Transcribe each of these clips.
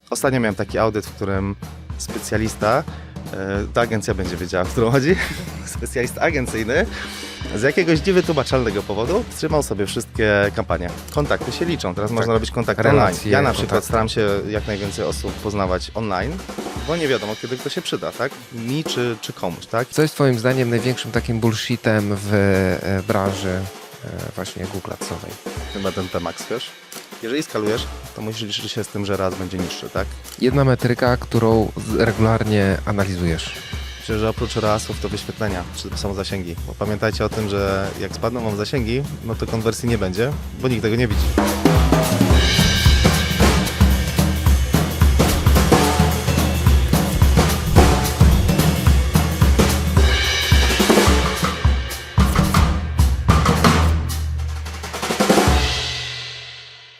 Ostatnio miałem taki audyt, w którym specjalista, ta agencja będzie wiedziała, w którą chodzi, specjalista agencyjny, z jakiegoś niewytłumaczalnego powodu wstrzymał sobie wszystkie kampanie. Kontakty się liczą, teraz można robić kontakty relacje, online. Ja na przykład kontakty. staram się jak najwięcej osób poznawać online, bo nie wiadomo, kiedy to się przyda, tak? Mi czy komuś, tak? Co jest twoim zdaniem największym takim bullshitem w branży właśnie Google Adsowej? Chyba ten Pmax, wiesz? Jeżeli skalujesz, to musisz liczyć się z tym, że raz będzie niższy, tak? Jedna metryka, którą regularnie analizujesz. Myślę, że oprócz RAS-ów to wyświetlenia, czy to są zasięgi. Bo pamiętajcie o tym, że jak spadną wam zasięgi, no to konwersji nie będzie, bo nikt tego nie widzi.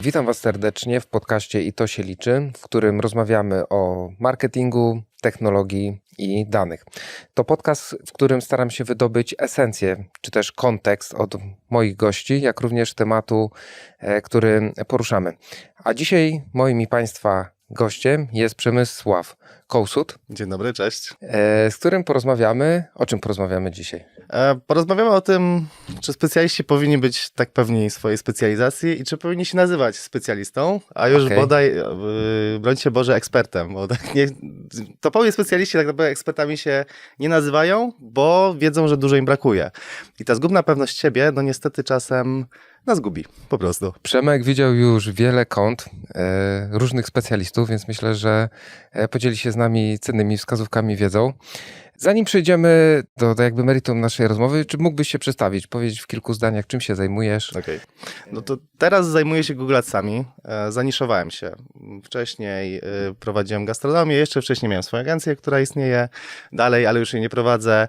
Witam Was serdecznie w podcaście I to się liczy, w którym rozmawiamy o marketingu, technologii i danych. To podcast, w którym staram się wydobyć esencję, czy też kontekst od moich gości, jak również tematu, który poruszamy. A dzisiaj moim i Państwa gościem jest Przemysław Kołsut, Dzień dobry, cześć. z którym porozmawiamy. O czym porozmawiamy dzisiaj? Porozmawiamy o tym, czy specjaliści powinni być tak pewni swojej specjalizacji i czy powinni się nazywać specjalistą, a już Okej. bodaj, brońcie Boże, ekspertem. Bo tak nie, topowi specjaliści tak naprawdę ekspertami się nie nazywają, bo wiedzą, że dużo im brakuje. I ta zgubna pewność siebie, no niestety czasem nas gubi, po prostu. Przemek widział już wiele kont różnych specjalistów, więc myślę, że podzieli się z nami cennymi wskazówkami, wiedzą. Zanim przejdziemy do jakby meritum naszej rozmowy, czy mógłbyś się przedstawić, powiedzieć w kilku zdaniach, czym się zajmujesz? Okej. No to teraz zajmuję się Google Adsami. Zaniszowałem się. Wcześniej prowadziłem gastronomię, jeszcze wcześniej miałem swoją agencję, która istnieje dalej, ale już jej nie prowadzę.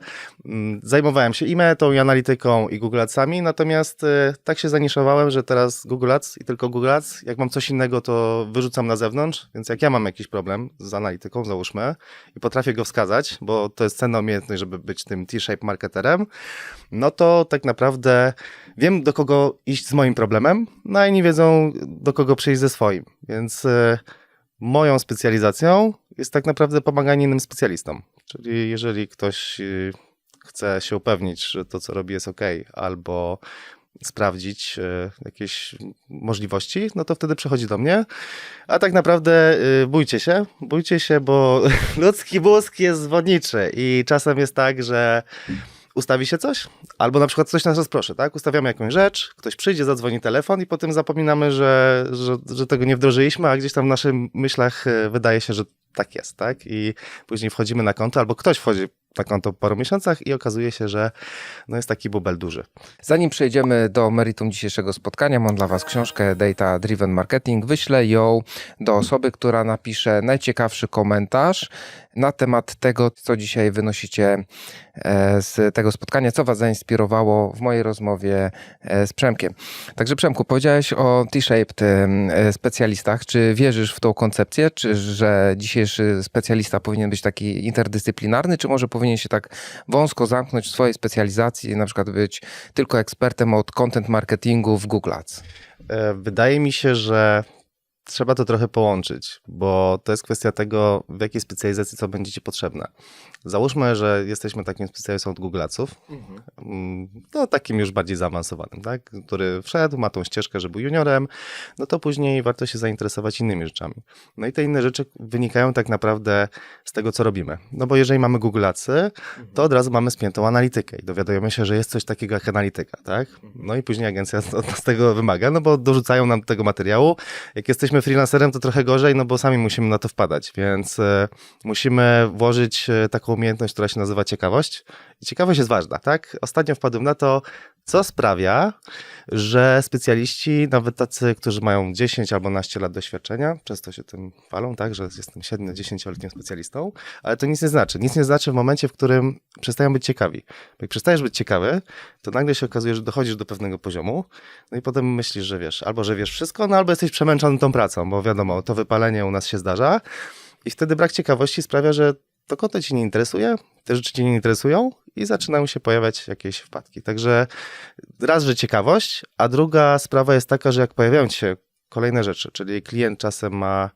Zajmowałem się i metą, i analityką, i Google Adsami, natomiast tak się zaniszowałem, że teraz Google Ads i tylko Google Ads. Jak mam coś innego, to wyrzucam na zewnątrz, więc jak ja mam jakiś problem z analityką, załóżmy, i potrafię go wskazać, bo to jest cenna umiejętność, żeby być tym T-shape marketerem, no to tak naprawdę wiem, do kogo iść z moim problemem, no i nie wiedzą, do kogo przyjść ze swoim. Więc moją specjalizacją jest tak naprawdę pomaganie innym specjalistom. Czyli jeżeli ktoś chce się upewnić, że to, co robi, jest ok, albo sprawdzić jakieś możliwości, no to wtedy przychodzi do mnie. A tak naprawdę bójcie się, bo ludzki mózg jest zwodniczy i czasem jest tak, że ustawi się coś, albo na przykład ktoś nas rozproszy, tak? Ustawiamy jakąś rzecz, ktoś przyjdzie, zadzwoni telefon i potem zapominamy, że tego nie wdrożyliśmy, a gdzieś tam w naszych myślach wydaje się, że tak jest, tak? I później wchodzimy na konto, albo ktoś wchodzi na konto po paru miesiącach i okazuje się, że no jest taki bubel duży. Zanim przejdziemy do meritum dzisiejszego spotkania, mam dla Was książkę Data Driven Marketing. Wyślę ją do osoby, która napisze najciekawszy komentarz na temat tego, co dzisiaj wynosicie z tego spotkania, co Was zainspirowało w mojej rozmowie z Przemkiem. Także Przemku, powiedziałeś o T-shaped specjalistach. Czy wierzysz w tą koncepcję, czy że dzisiejszy specjalista powinien być taki interdyscyplinarny, czy może powinien się tak wąsko zamknąć w swojej specjalizacji, na przykład być tylko ekspertem od content marketingu w Google Ads? Wydaje mi się, że trzeba to trochę połączyć, bo to jest kwestia tego, w jakiej specjalizacji co będzie ci potrzebne. Załóżmy, że jesteśmy takim specjalistą od Google Adsów, no takim już bardziej zaawansowanym, tak? Który wszedł, ma tą ścieżkę, że był juniorem, no to później warto się zainteresować innymi rzeczami. No i te inne rzeczy wynikają tak naprawdę z tego, co robimy. No bo jeżeli mamy Google Adsy, to od razu mamy spiętą analitykę i dowiadujemy się, że jest coś takiego jak analityka, tak? No i później agencja od nas tego wymaga, no bo dorzucają nam tego materiału. Jak jesteśmy freelancerem, to trochę gorzej, no bo sami musimy na to wpadać, więc musimy włożyć taką umiejętność, która się nazywa ciekawość. I ciekawość jest ważna, tak? Ostatnio wpadłem na to, co sprawia, że specjaliści, nawet tacy, którzy mają 10 albo 12 lat doświadczenia, często się tym chwalą, tak, że jestem 7-10-letnim specjalistą, ale to nic nie znaczy. Nic nie znaczy w momencie, w którym przestają być ciekawi. Bo jak przestajesz być ciekawy, to nagle się okazuje, że dochodzisz do pewnego poziomu, no i potem myślisz, że wiesz, albo że wiesz wszystko, no albo jesteś przemęczony tą pracą, bo wiadomo, to wypalenie u nas się zdarza i wtedy brak ciekawości sprawia, że to konto cię nie interesuje, te rzeczy cię nie interesują i zaczynają się pojawiać jakieś wpadki. Także raz, że ciekawość, a druga sprawa jest taka, że jak pojawiają się kolejne rzeczy, czyli klient czasem ma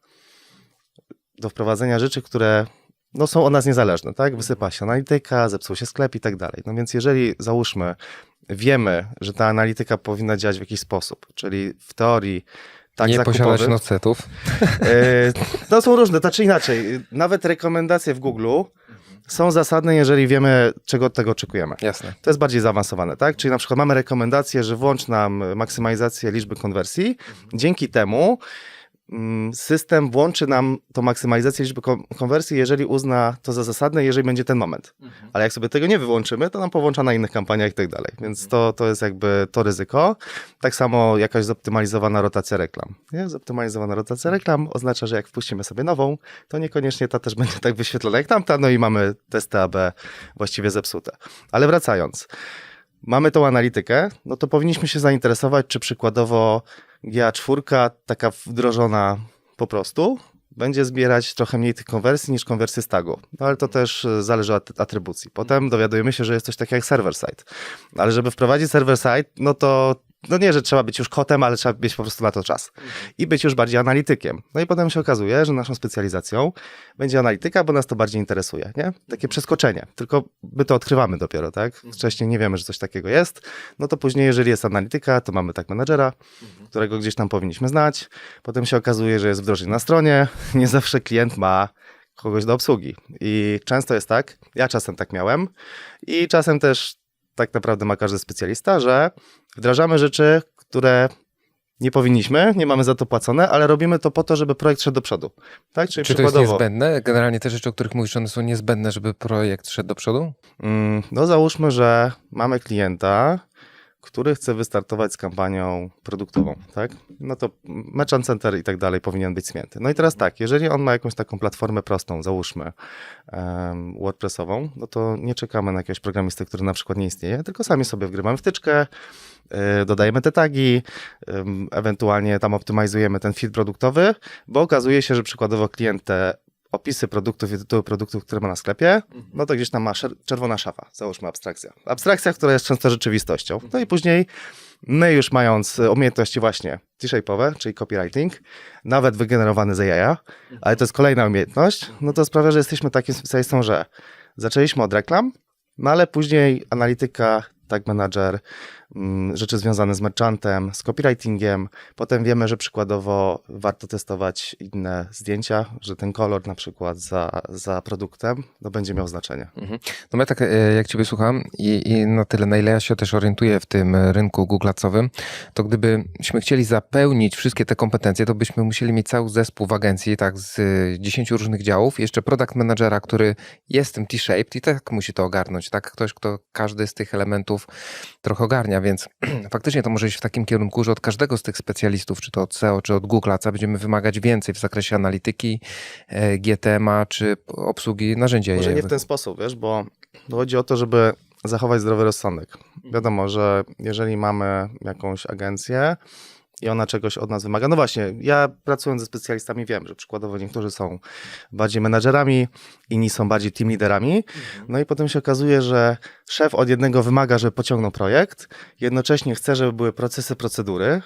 do wprowadzenia rzeczy, które no, są od nas niezależne, tak? Wysypa się analityka, zepsuł się sklep i tak dalej. No więc jeżeli, załóżmy, wiemy, że ta analityka powinna działać w jakiś sposób, czyli w teorii tak Nie zakupowy, posiadać nocetów. no są różne, tak czy inaczej. Nawet rekomendacje w Google są zasadne, jeżeli wiemy, czego od tego oczekujemy. Jasne. To jest bardziej zaawansowane, tak? Czyli na przykład mamy rekomendację, że włącz nam maksymalizację liczby konwersji. Dzięki temu system włączy nam tą maksymalizację liczby konwersji, jeżeli uzna to za zasadne, jeżeli będzie ten moment. Ale jak sobie tego nie wyłączymy, to nam powłącza na innych kampaniach i tak dalej. Więc to jest jakby to ryzyko. Tak samo jakaś zoptymalizowana rotacja reklam. Nie? Zoptymalizowana rotacja reklam oznacza, że jak wpuścimy sobie nową, to niekoniecznie ta też będzie tak wyświetlona jak tamta, no i mamy testy AB właściwie zepsute. Ale wracając, mamy tą analitykę, no to powinniśmy się zainteresować, czy przykładowo GA4, taka wdrożona po prostu, będzie zbierać trochę mniej tych konwersji niż konwersje z tagu. No ale to też zależy od atrybucji. Potem dowiadujemy się, że jest coś takiego jak server-side. Ale żeby wprowadzić server-side, no to no nie, że trzeba być już kotem, ale trzeba mieć po prostu na to czas. I być już bardziej analitykiem. No i potem się okazuje, że naszą specjalizacją będzie analityka, bo nas to bardziej interesuje, nie? Takie przeskoczenie. Tylko my to odkrywamy dopiero, tak? Wcześniej nie wiemy, że coś takiego jest. No to później, jeżeli jest analityka, to mamy tak menadżera, którego gdzieś tam powinniśmy znać. Potem się okazuje, że jest wdrożenie na stronie. Nie zawsze klient ma kogoś do obsługi. I często jest tak, ja czasem tak miałem i czasem też tak naprawdę ma każdy specjalista, że wdrażamy rzeczy, które nie powinniśmy, nie mamy za to płacone, ale robimy to po to, żeby projekt szedł do przodu. Tak? Czyli Czy to jest niezbędne? Generalnie te rzeczy, o których mówisz, one są niezbędne, żeby projekt szedł do przodu? No załóżmy, że mamy klienta, który chce wystartować z kampanią produktową, tak? No to Merchant Center i tak dalej powinien być zmięty. No i teraz tak, jeżeli on ma jakąś taką platformę prostą, załóżmy WordPressową, no to nie czekamy na jakiegoś programisty, który na przykład nie istnieje, tylko sami sobie wgrywamy wtyczkę, dodajemy te tagi, ewentualnie tam optymalizujemy ten feed produktowy, bo okazuje się, że przykładowo klient te opisy produktów i tytuły produktów, które ma na sklepie, no to gdzieś tam ma czerwona szafa, załóżmy abstrakcja. Abstrakcja, która jest często rzeczywistością. No i później my już mając umiejętności właśnie T-shape'owe, czyli copywriting, nawet wygenerowany z AI, ale to jest kolejna umiejętność, no to sprawia, że jesteśmy takim specjalistą, że zaczęliśmy od reklam, no ale później analityka, tag manager, rzeczy związane z merchantem, z copywritingiem. Potem wiemy, że przykładowo warto testować inne zdjęcia, że ten kolor na przykład za produktem no będzie miał znaczenie. No ja tak jak Ciebie słucham i na tyle, na ile ja się też orientuję w tym rynku Google Adsowym, to gdybyśmy chcieli zapełnić wszystkie te kompetencje, to byśmy musieli mieć cały zespół w agencji, tak, z 10 różnych działów, jeszcze product managera, który jest tym T-shaped i tak musi to ogarnąć, tak? Ktoś, kto każdy z tych elementów trochę ogarnia, więc faktycznie to może iść w takim kierunku, że od każdego z tych specjalistów, czy to od SEO, czy od Google Adsa, będziemy wymagać więcej w zakresie analityki, GTM-a, czy obsługi narzędzia. Może nie w ten sposób, wiesz, bo chodzi o to, żeby zachować zdrowy rozsądek. Wiadomo, że jeżeli mamy jakąś agencję i ona czegoś od nas wymaga, no właśnie, ja pracując ze specjalistami wiem, że przykładowo niektórzy są bardziej menadżerami, inni są bardziej team liderami, no i potem się okazuje, że szef od jednego wymaga, żeby pociągnął projekt, jednocześnie chce, żeby były procesy, procedury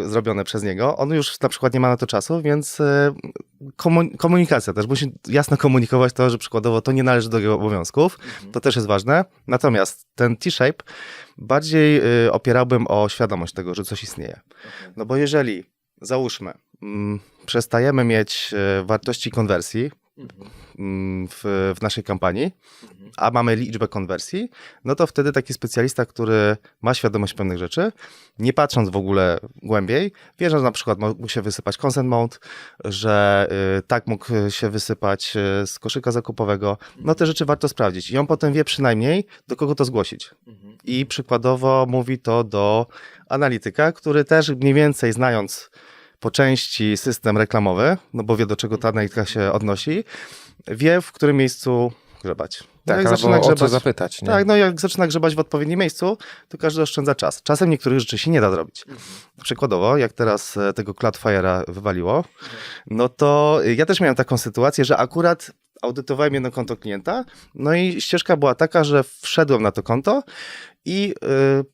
zrobione przez niego, on już na przykład nie ma na to czasu, więc komunikacja też, musi jasno komunikować to, że przykładowo to nie należy do jego obowiązków, to też jest ważne, natomiast ten T-shape bardziej opierałbym o świadomość tego, że coś istnieje. No bo jeżeli, załóżmy, przestajemy mieć wartości konwersji w naszej kampanii, a mamy liczbę konwersji, no to wtedy taki specjalista, który ma świadomość pewnych rzeczy, nie patrząc w ogóle głębiej, wie, że na przykład mógł się wysypać consent mode, że tak mógł się wysypać z koszyka zakupowego, no te rzeczy warto sprawdzić i on potem wie przynajmniej, do kogo to zgłosić. I przykładowo mówi to do analityka, który też mniej więcej znając po części system reklamowy, no bo wie, do czego ta analityka się odnosi, wie, w którym miejscu grzebać. Tak, jak albo zaczyna o co grzebać, zapytać. Nie? tak, no jak zaczyna grzebać w odpowiednim miejscu, to każdy oszczędza czas. Czasem niektórych rzeczy się nie da zrobić. Przykładowo, jak teraz tego Cloudflare'a wywaliło, no to ja też miałem taką sytuację, że akurat audytowałem jedno konto klienta, no i ścieżka była taka, że wszedłem na to konto i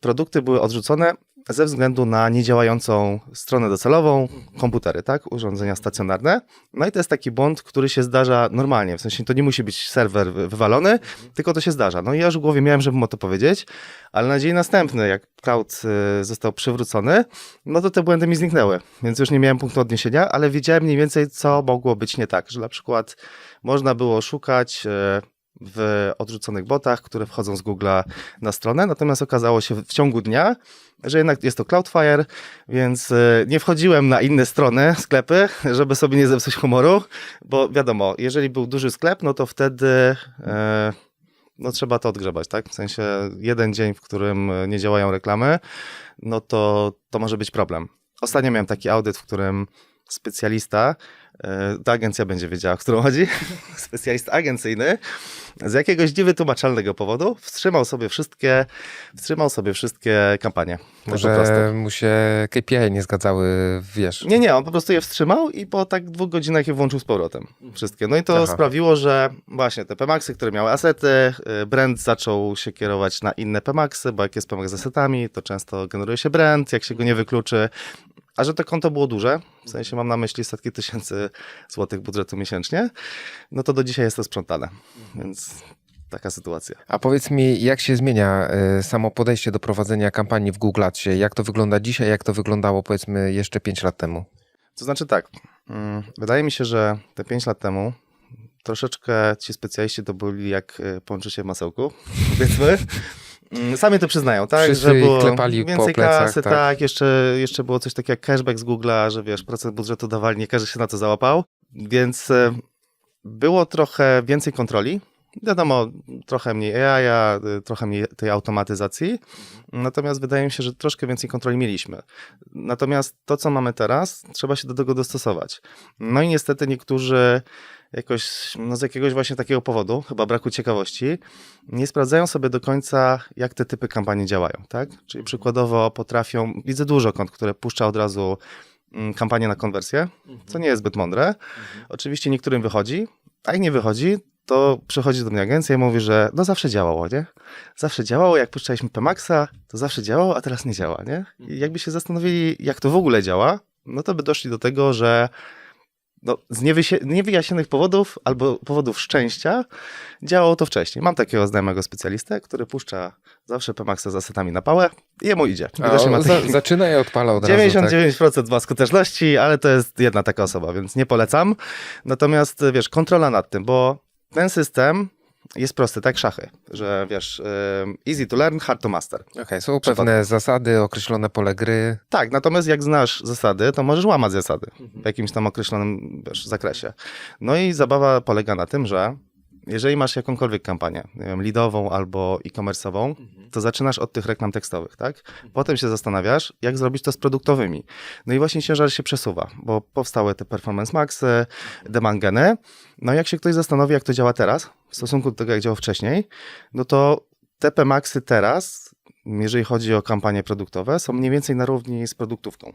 produkty były odrzucone ze względu na niedziałającą stronę docelową, komputery, tak, urządzenia stacjonarne. No i to jest taki błąd, który się zdarza normalnie, w sensie to nie musi być serwer wywalony, tylko to się zdarza. No i ja już w głowie miałem, żeby mu to powiedzieć, ale na dzień następny, jak cloud został przywrócony, no to te błędy mi zniknęły, więc już nie miałem punktu odniesienia, ale wiedziałem mniej więcej, co mogło być nie tak, że na przykład można było szukać w odrzuconych botach, które wchodzą z Google'a na stronę, natomiast okazało się w ciągu dnia, że jednak jest to Cloudflare, więc nie wchodziłem na inne strony, sklepy, żeby sobie nie zepsuć humoru, bo wiadomo, jeżeli był duży sklep, no to wtedy no trzeba to odgrzebać, tak? W sensie jeden dzień, w którym nie działają reklamy, no to może być problem. Ostatnio miałem taki audyt, w którym specjalista, ta agencja będzie wiedziała, o którą chodzi, specjalista agencyjny, z jakiegoś niewytłumaczalnego powodu wstrzymał sobie wszystkie kampanie. Tak po prostu. Może mu się KPI nie zgadzały, wiesz. Nie, on po prostu je wstrzymał i po tak 2 godzinach je włączył z powrotem. Wszystkie. No i to sprawiło, że właśnie te PMAX-y, które miały asety, brand zaczął się kierować na inne PMAX-y, bo jak jest PMAX z asetami, to często generuje się brand, jak się go nie wykluczy. A że to konto było duże, w sensie mam na myśli setki tysięcy złotych budżetu miesięcznie, no to do dzisiaj jest to sprzątane, więc taka sytuacja. A powiedz mi, jak się zmienia samo podejście do prowadzenia kampanii w Google Adsie? Jak to wygląda dzisiaj, jak to wyglądało powiedzmy jeszcze 5 lat temu? To znaczy tak, wydaje mi się, że te 5 lat temu troszeczkę ci specjaliści to byli jak połączycie w masełku, powiedzmy. Sami to przyznają, tak? Wszyscy że było klepali więcej po plecach, kasy, tak. Jeszcze było coś takiego jak cashback z Google'a, że wiesz, procent budżetu dawali, nie każdy się na to załapał, więc było trochę więcej kontroli. Wiadomo, trochę mniej AI, trochę mniej tej automatyzacji, natomiast wydaje mi się, że troszkę więcej kontroli mieliśmy. Natomiast to, co mamy teraz, trzeba się do tego dostosować. No i niestety niektórzy jakoś, no z jakiegoś właśnie takiego powodu, chyba braku ciekawości, nie sprawdzają sobie do końca, jak te typy kampanii działają, tak? Czyli przykładowo potrafią, widzę dużo kont, które puszcza od razu kampanię na konwersję, co nie jest zbyt mądre. Oczywiście niektórym wychodzi, a jak nie wychodzi, to przychodzi do mnie agencja i mówi, że no zawsze działało, nie? Zawsze działało, jak puszczaliśmy PMAX-a, to zawsze działało, a teraz nie działa, nie? I jakby się zastanowili, jak to w ogóle działa, no to by doszli do tego, że no, z niewyjaśnionych powodów albo powodów szczęścia działało to wcześniej. Mam takiego znajomego specjalistę, który puszcza zawsze PMAX-a z asetami na pałę i jemu idzie. Zaczyna i odpala od 99% razu, tak? Ma skuteczności, ale to jest jedna taka osoba, więc nie polecam. Natomiast wiesz, kontrola nad tym, bo ten system jest prosty, tak jak szachy, że wiesz, easy to learn, hard to master. Okej, są pewne zasady, określone pole gry. Tak, natomiast jak znasz zasady, to możesz łamać zasady w jakimś tam określonym zakresie. No i zabawa polega na tym, że jeżeli masz jakąkolwiek kampanię, nie wiem, leadową albo e-commerce'ową, to zaczynasz od tych reklam tekstowych, tak? Potem się zastanawiasz, jak zrobić to z produktowymi. No i właśnie ciężar się przesuwa, bo powstały te Performance Maxy, demand geny. No i jak się ktoś zastanowi, jak to działa teraz, w stosunku do tego, jak działało wcześniej, no to te PMAX-y teraz, jeżeli chodzi o kampanie produktowe, są mniej więcej na równi z produktówką.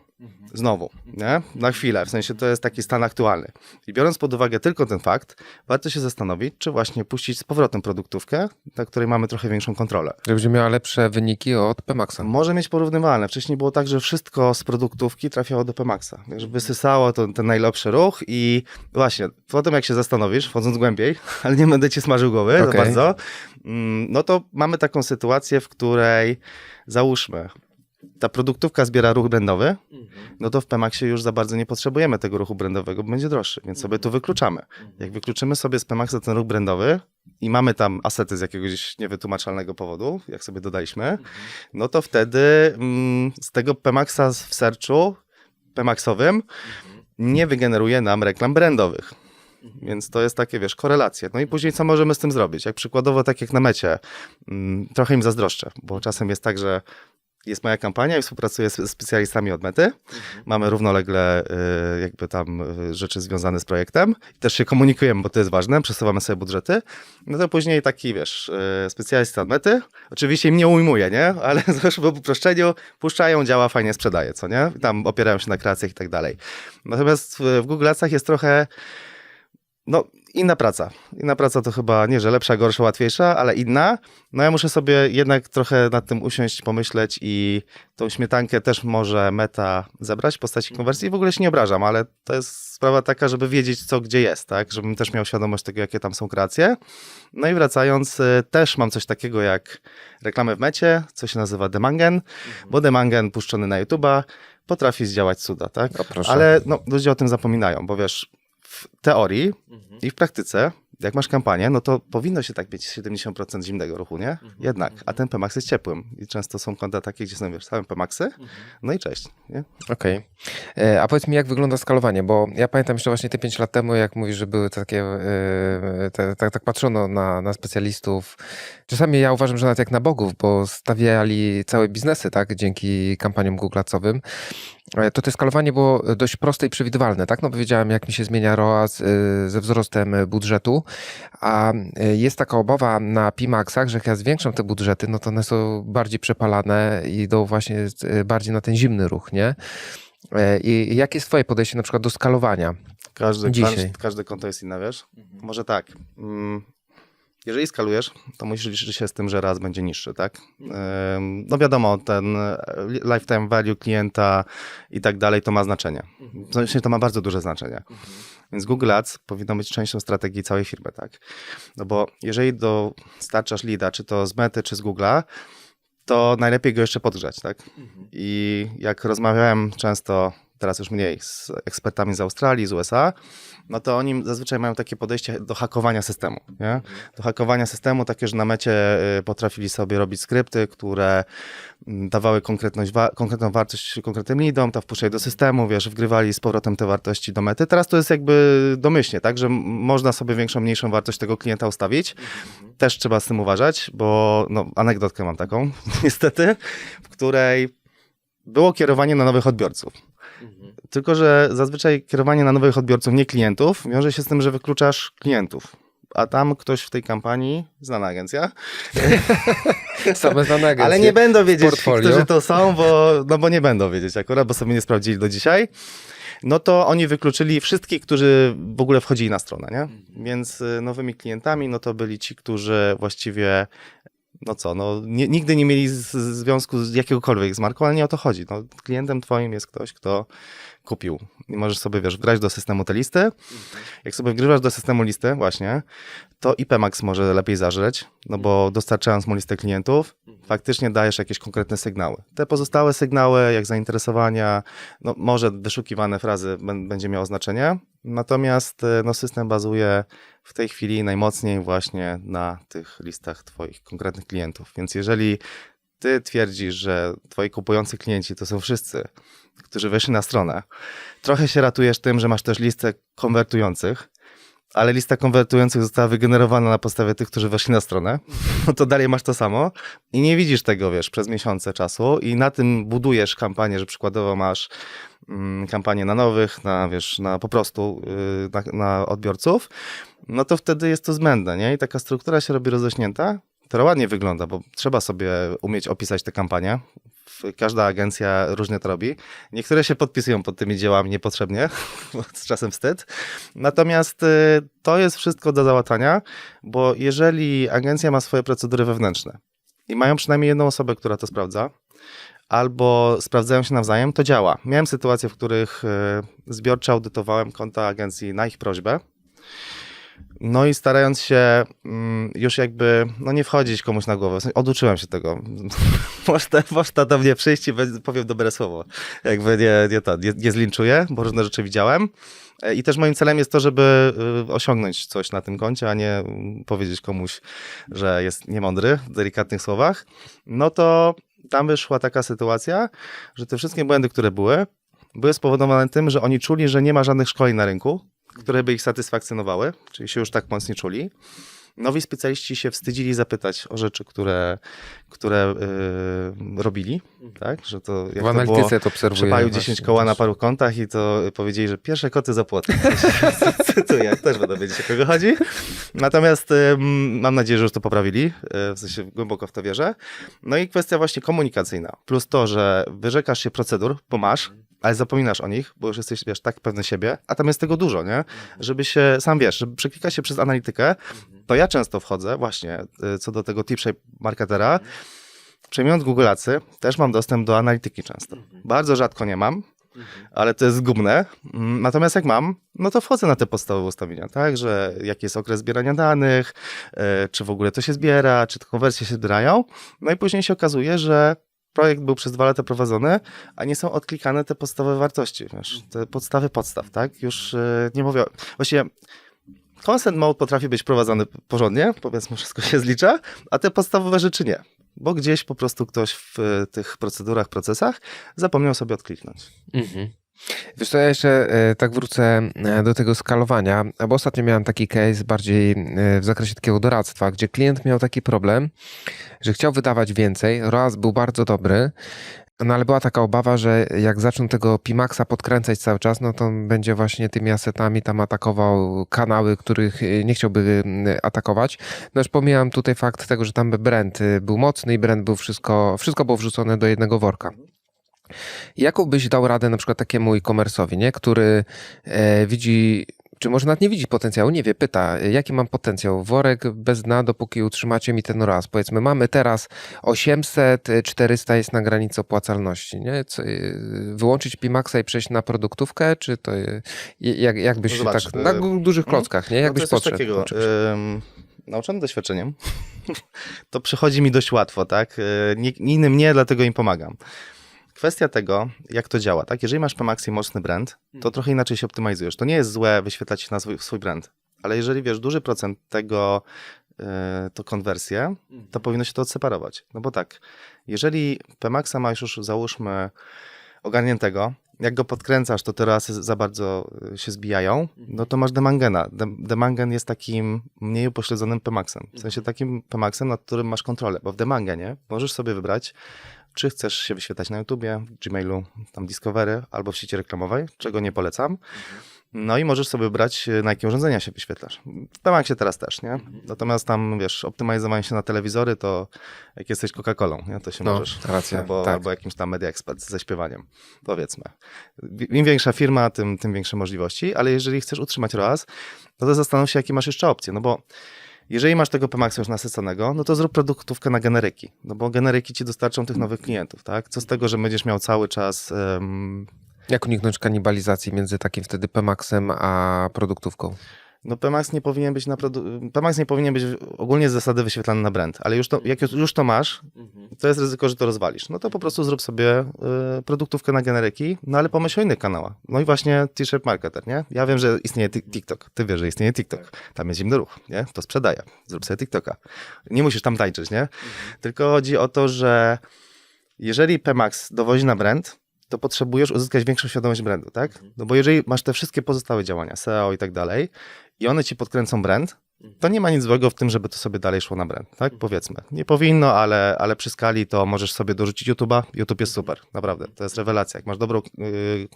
Znowu, nie? Na chwilę, w sensie to jest taki stan aktualny. I biorąc pod uwagę tylko ten fakt, warto się zastanowić, czy właśnie puścić z powrotem produktówkę, na której mamy trochę większą kontrolę. Że będzie miała lepsze wyniki od PMAX-a. Może mieć porównywalne. Wcześniej było tak, że wszystko z produktówki trafiało do PMAX-a. Wiesz, wysysało to, ten najlepszy ruch i właśnie, potem jak się zastanowisz, wchodząc głębiej, ale nie będę ci smażył głowy za bardzo, no to mamy taką sytuację, w której załóżmy, ta produktówka zbiera ruch brandowy, no to w PMAX-ie już za bardzo nie potrzebujemy tego ruchu brandowego, bo będzie droższy, więc sobie to wykluczamy. Jak wykluczymy sobie z PMAX-a ten ruch brandowy i mamy tam asety z jakiegoś niewytłumaczalnego powodu, jak sobie dodaliśmy, no to wtedy z tego PMAX-a w searchu PMAX-owym nie wygeneruje nam reklam brandowych. Więc to jest takie, wiesz, korelacje. No i później co możemy z tym zrobić? Jak przykładowo, tak jak na Mecie, trochę im zazdroszczę, bo czasem jest tak, że jest moja kampania i współpracuję z specjalistami od Mety. Mamy równolegle jakby tam rzeczy związane z projektem. I też się komunikujemy, bo to jest ważne, przesuwamy sobie budżety. No to później taki, wiesz, specjalista od Mety, oczywiście im nie ujmuje, nie? Ale zresztą po uproszczeniu puszczają, działa, fajnie sprzedaje, co nie? Tam opierają się na kreacjach i tak dalej. Natomiast w Google Adsach jest trochę, no Inna praca. Inna praca to chyba nie, że lepsza, gorsza, łatwiejsza, ale inna. No ja muszę sobie jednak trochę nad tym usiąść, pomyśleć i tą śmietankę też może Meta zebrać w postaci konwersji. W ogóle się nie obrażam, ale to jest sprawa taka, żeby wiedzieć, co gdzie jest, tak? Żebym też miał świadomość tego, jakie tam są kreacje. No i wracając, też mam coś takiego jak reklamy w Mecie, co się nazywa Demangen, bo Demangen puszczony na YouTube'a potrafi zdziałać cuda, tak? O, proszę. Ale no, ludzie o tym zapominają, bo wiesz, w teorii i w praktyce, jak masz kampanię, no to powinno się tak mieć 70% zimnego ruchu, nie? Jednak, a ten PMAX jest ciepłym i często są konta takie, gdzie są, wiesz, same PMAXy, no i cześć, nie? Okej. A powiedz mi, jak wygląda skalowanie, bo ja pamiętam jeszcze właśnie te 5 lat temu, jak mówisz, że były takie, tak patrzono na specjalistów. Czasami ja uważam, że nawet jak na bogów, bo stawiali całe biznesy, tak, dzięki kampaniom Google'acowym. To skalowanie było dość proste i przewidywalne, tak? No powiedziałem, jak mi się zmienia ROAS ze wzrostem budżetu, a jest taka obawa na PMAX-ach, że jak ja zwiększam te budżety, no to one są bardziej przepalane i idą właśnie bardziej na ten zimny ruch, nie? I jakie jest twoje podejście na przykład do skalowania? Dzisiaj. Każde konto jest inne, wiesz? Może tak. Jeżeli skalujesz, to musisz liczyć się z tym, że raz będzie niższy, tak? No wiadomo, ten lifetime value klienta i tak dalej, to ma znaczenie. To ma bardzo duże znaczenie. Więc Google Ads powinno być częścią strategii całej firmy, tak? No bo jeżeli dostarczasz leada, czy to z Mety, czy z Google'a, to najlepiej go jeszcze podgrzać, tak? I jak rozmawiałem często, teraz już mniej, z ekspertami z Australii, z USA, no to oni zazwyczaj mają takie podejście do hakowania systemu, nie? Do hakowania systemu, takie, że na Mecie potrafili sobie robić skrypty, które dawały konkretną wartość konkretnym leadom, to wpuszczali do systemu, wiesz, wgrywali z powrotem te wartości do Mety. Teraz to jest jakby domyślnie, tak, że można sobie większą, mniejszą wartość tego klienta ustawić. Też trzeba z tym uważać, bo no, anegdotkę mam taką, niestety, w której było kierowanie na nowych odbiorców. Tylko że zazwyczaj kierowanie na nowych odbiorców, nie klientów, wiąże się z tym, że wykluczasz klientów. A tam ktoś w tej kampanii, znana agencja. Same znane agencje. Ale nie będą wiedzieć, portfolio. którzy to są, bo nie będą wiedzieć akurat, bo sobie nie sprawdzili do dzisiaj. No to oni wykluczyli wszystkich, którzy w ogóle wchodzili na stronę, nie? Więc nowymi klientami, no to byli ci, którzy właściwie nigdy nie mieli związku z jakiegokolwiek z marką, ale nie o to chodzi. No, klientem twoim jest ktoś, kto kupił. I możesz sobie, wiesz, wgrać do systemu te listy. Jak sobie wgrywasz do systemu listy właśnie, to i PMAX może lepiej zażreć, no bo dostarczając mu listę klientów, faktycznie dajesz jakieś konkretne sygnały. Te pozostałe sygnały, jak zainteresowania, no może wyszukiwane frazy będzie miało znaczenie, natomiast no, system bazuje w tej chwili najmocniej właśnie na tych listach twoich konkretnych klientów. Więc jeżeli ty twierdzisz, że twoi kupujący klienci to są wszyscy, którzy weszli na stronę, trochę się ratujesz tym, że masz też listę konwertujących, ale lista konwertujących została wygenerowana na podstawie tych, którzy weszli na stronę, no to dalej masz to samo i nie widzisz tego, wiesz, przez miesiące czasu i na tym budujesz kampanię, że przykładowo masz kampanię na nowych, na po prostu na odbiorców, no to wtedy jest to zbędne, nie? I taka struktura się robi roześnięta, która ładnie wygląda, bo trzeba sobie umieć opisać tę kampanię. Każda agencja różnie to robi. Niektóre się podpisują pod tymi dziełami niepotrzebnie, bo z czasem wstyd. Natomiast to jest wszystko do załatania, bo jeżeli agencja ma swoje procedury wewnętrzne i mają przynajmniej jedną osobę, która to sprawdza, albo sprawdzają się nawzajem, to działa. Miałem sytuacje, w których zbiorczo audytowałem konta agencji na ich prośbę. No i starając się już jakby, no nie wchodzić komuś na głowę, oduczyłem się tego. Można do mnie przyjść i powiem dobre słowo. Jakby nie zlinczuję, bo różne rzeczy widziałem. I też moim celem jest to, żeby osiągnąć coś na tym koncie, a nie powiedzieć komuś, że jest niemądry w delikatnych słowach. No to tam wyszła taka sytuacja, że te wszystkie błędy, które były spowodowane tym, że oni czuli, że nie ma żadnych szkoleń na rynku, które by ich satysfakcjonowały, czyli się już tak mocno czuli. nowi specjaliści się wstydzili zapytać o rzeczy, które robili, tak? Że to jak W analityce to obserwuję. przepalił właśnie 10 koła na też. paru kontach i to powiedzieli, że pierwsze koty za płotem. Cytuję, też będę wiedzieć, o kogo chodzi. Natomiast mam nadzieję, że już to poprawili, w sensie głęboko w to wierzę. No i kwestia właśnie komunikacyjna, plus to, że wyrzekasz się procedur, bo masz, ale zapominasz o nich, bo już jesteś, wiesz, tak pewny siebie, a tam jest tego dużo, nie? Żeby się, sam wiesz, żeby przeklikać się przez analitykę, to ja często wchodzę właśnie co do tego tip-shape marketera, przejmując Google'acy, też mam dostęp do analityki często. Bardzo rzadko nie mam, ale to jest zgubne. Natomiast jak mam, no to wchodzę na te podstawowe ustawienia, tak, że jaki jest okres zbierania danych, czy w ogóle to się zbiera, czy te konwersje się zbierają. No i później się okazuje, że projekt był przez 2 lata prowadzony, a nie są odklikane te podstawowe wartości, wiesz, te podstawy podstaw, tak? Już nie mówię, właściwie consent mode potrafi być prowadzony porządnie, powiedzmy, wszystko się zlicza, a te podstawowe rzeczy nie. Bo gdzieś po prostu ktoś w tych procedurach, procesach zapomniał sobie odkliknąć. Wiesz co, ja jeszcze tak wrócę do tego skalowania, bo ostatnio miałem taki case bardziej w zakresie takiego doradztwa, gdzie klient miał taki problem, że chciał wydawać więcej, ROAS był bardzo dobry, no ale była taka obawa, że jak zaczną tego Pimaxa podkręcać cały czas, no to będzie właśnie tymi asetami tam atakował kanały, których nie chciałby atakować. No już pomijam tutaj fakt tego, że tam brand był mocny i brand był wszystko było wrzucone do jednego worka. Jaką byś dał radę na przykład takiemu e-commerce'owi, nie? Który widzi, czy może nawet nie widzi potencjału, nie wie, pyta, jaki mam potencjał? Worek bez dna, dopóki utrzymacie mi ten ROAS. Powiedzmy, mamy teraz 800, 400 jest na granicy opłacalności, nie? Wyłączyć Pimaxa i przejść na produktówkę, czy to jak byś No zobacz, tak, na dużych klockach, nie? Jak no to byś jest coś podszedł? takiego, do czymś? nauczony doświadczeniem, to przychodzi mi dość łatwo, tak? Innym nie, dlatego im pomagam. Kwestia tego, jak to działa, tak? Jeżeli masz Pemax i mocny brand, to trochę inaczej się optymalizujesz. To nie jest złe wyświetlać się na swój brand, ale jeżeli wiesz, duży procent tego to konwersje, to powinno się to odseparować. No bo tak, jeżeli Pemaxa masz już, załóżmy, ogarniętego, jak go podkręcasz, to te rasy za bardzo się zbijają, no to masz demangena. Demangen jest takim mniej upośledzonym Pemaxem. W sensie takim Pemaxem, nad którym masz kontrolę, bo w demangenie możesz sobie wybrać, czy chcesz się wyświetlać na YouTubie, Gmailu, tam Discovery, albo w sieci reklamowej, czego nie polecam. No i możesz sobie wybrać, na jakie urządzenia się wyświetlasz. W Pemaxie teraz też, nie? Natomiast tam, wiesz, optymalizowanie się na telewizory, to jak jesteś Coca-Colą, nie? To się możesz. Racja, albo, tak. albo jakimś tam Media Expert ze śpiewaniem, powiedzmy. Im większa firma, tym większe możliwości, ale jeżeli chcesz utrzymać ROAS, no to zastanów się, jakie masz jeszcze opcje, no bo jeżeli masz tego Pemaxa już nasyconego, no to zrób produktówkę na generyki, no bo generyki ci dostarczą tych nowych klientów, tak? Co z tego, że będziesz miał cały czas... Jak uniknąć kanibalizacji między takim wtedy Pemaxem a produktówką? No Pemax nie powinien być Pemax nie powinien być ogólnie z zasady wyświetlany na brand, ale jak już to masz, to jest ryzyko, że to rozwalisz. No to po prostu zrób sobie produktówkę na generyki, no ale pomyśl o innych kanałach. No i właśnie T-Shape Marketer, nie? Ja wiem, że istnieje TikTok, ty wiesz, że istnieje TikTok. Tam jest zimny ruch, nie? To sprzedaje. Zrób sobie TikToka. Nie musisz tam tańczyć, nie? Tylko chodzi o to, że jeżeli Pemax dowozi na brand, to potrzebujesz uzyskać większą świadomość brandu, tak? No bo jeżeli masz te wszystkie pozostałe działania, SEO i tak dalej, i one ci podkręcą brand, to nie ma nic złego w tym, żeby to sobie dalej szło na brand, tak? Powiedzmy. Nie powinno, ale przy skali to możesz sobie dorzucić YouTube'a. YouTube jest super, naprawdę. To jest rewelacja. Jak masz dobrą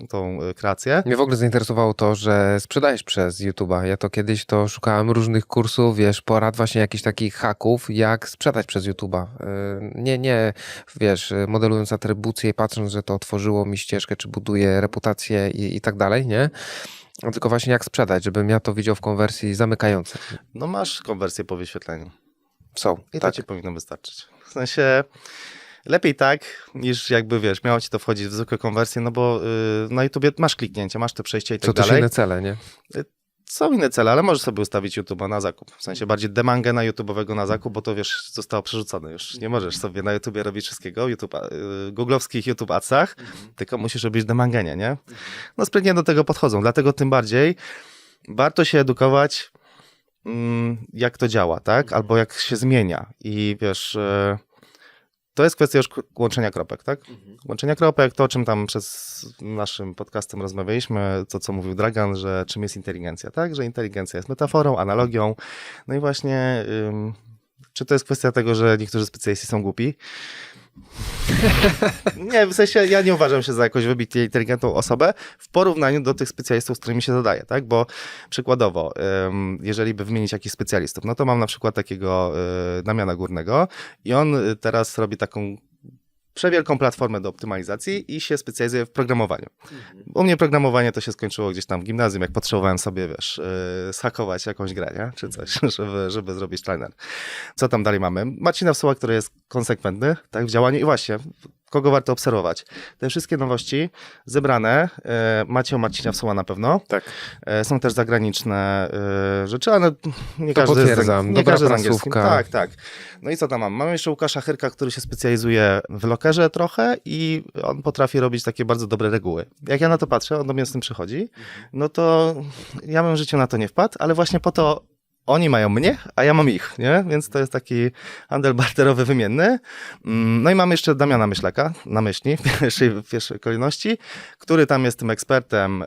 tą kreację. Mnie w ogóle zainteresowało to, że sprzedajesz przez YouTube'a. Ja to kiedyś szukałem różnych kursów, wiesz, porad właśnie jakichś takich haków, jak sprzedać przez YouTube'a. Nie, wiesz, modelując atrybucję i patrząc, że to otworzyło mi ścieżkę, czy buduje reputację i tak dalej, nie? Tylko właśnie jak sprzedać, żebym ja to widział w konwersji zamykającej. No masz konwersję po wyświetleniu. Są, I to tak. ci powinno wystarczyć. W sensie lepiej tak, niż jakby, wiesz, miało ci to wchodzić w zwykłe konwersje, no bo na YouTubie masz kliknięcia, masz te przejścia i tak Są też dalej. inne cele, nie? Są inne cele, ale możesz sobie ustawić YouTube'a na zakup. W sensie bardziej demangena YouTube'owego na zakup, bo to, wiesz, zostało przerzucone już. Nie możesz sobie na YouTubie robić wszystkiego, googlowskich YouTube Adsach, tylko musisz robić demangenie, nie? No sprytnie do tego podchodzą, dlatego tym bardziej warto się edukować, jak to działa, tak? Albo jak się zmienia. I wiesz, to jest kwestia już łączenia kropek, tak? Łączenia kropek, to o czym tam przez naszym podcastem rozmawialiśmy, to co mówił Dragan, że czym jest inteligencja, tak? Że inteligencja jest metaforą, analogią. No i właśnie, czy to jest kwestia tego, że niektórzy specjaliści są głupi? Nie, w sensie ja nie uważam się za jakąś wybitnie inteligentną osobę w porównaniu do tych specjalistów, z którymi się zadaję, tak? Bo przykładowo, jeżeli by wymienić jakichś specjalistów, no to mam na przykład takiego Damiana Górnego i on teraz robi taką przewielką platformę do optymalizacji i się specjalizuje w programowaniu. U mnie programowanie to się skończyło gdzieś tam w gimnazjum, jak potrzebowałem sobie, wiesz, zhakować jakąś grę, nie? Czy coś, żeby zrobić trainer. Co tam dalej mamy? Marcina Wsuła, który jest konsekwentny, tak, w działaniu i właśnie, kogo warto obserwować. Te wszystkie nowości zebrane, macie o Marcinia Wsuła na pewno. Tak. Są też zagraniczne rzeczy, ale nie To każdy potwierdzam. nie Dobra każdy z angielskim. prasówka. Tak, tak. No i co tam mam? Mamy jeszcze Łukasza Chyrka, który się specjalizuje w Lockerze trochę i on potrafi robić takie bardzo dobre reguły. Jak ja na to patrzę, on do mnie z tym przychodzi, no to ja bym w życiu na to nie wpadł, ale właśnie po to oni mają mnie, a ja mam ich, nie? Więc to jest taki handel barterowy wymienny. No i mamy jeszcze Damiana Myślaka na myśli w pierwszej kolejności, który tam jest tym ekspertem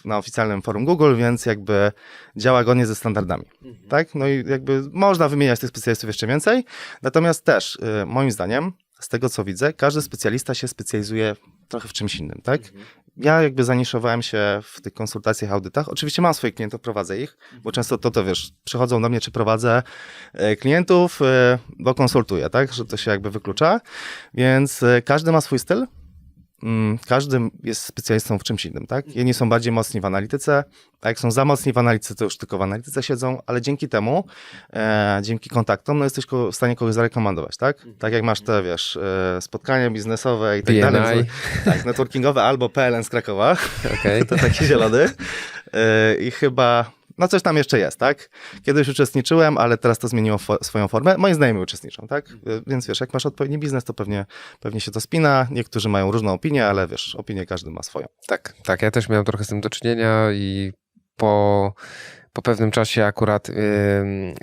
na oficjalnym forum Google, więc jakby działa godnie ze standardami, tak? No i jakby można wymieniać tych specjalistów jeszcze więcej, natomiast też moim zdaniem, z tego co widzę, każdy specjalista się specjalizuje trochę w czymś innym, tak? Ja jakby zaniszowałem się w tych konsultacjach, audytach. Oczywiście mam swoich klientów, prowadzę ich, bo często to wiesz, przychodzą do mnie, czy prowadzę klientów, bo konsultuję, tak? Że to się jakby wyklucza. Więc każdy ma swój styl. Każdy jest specjalistą w czymś innym, tak? Jedni są bardziej mocni w analityce, a jak są za mocni w analityce, to już tylko w analityce siedzą, ale dzięki temu, dzięki kontaktom, no jesteś w stanie kogoś zarekomendować, tak? Tak jak masz te, wiesz, spotkania biznesowe i tak dalej. Tak, networkingowe albo PLN z Krakowa, Okay. to taki zielony. I chyba... No coś tam jeszcze jest, tak? Kiedyś uczestniczyłem, ale teraz to zmieniło swoją formę. Moi znajomi uczestniczą, tak? Więc wiesz, jak masz odpowiedni biznes, to pewnie się to spina. Niektórzy mają różną opinię, ale wiesz, opinię każdy ma swoją. Tak, tak. Ja też miałem trochę z tym do czynienia i po pewnym czasie akurat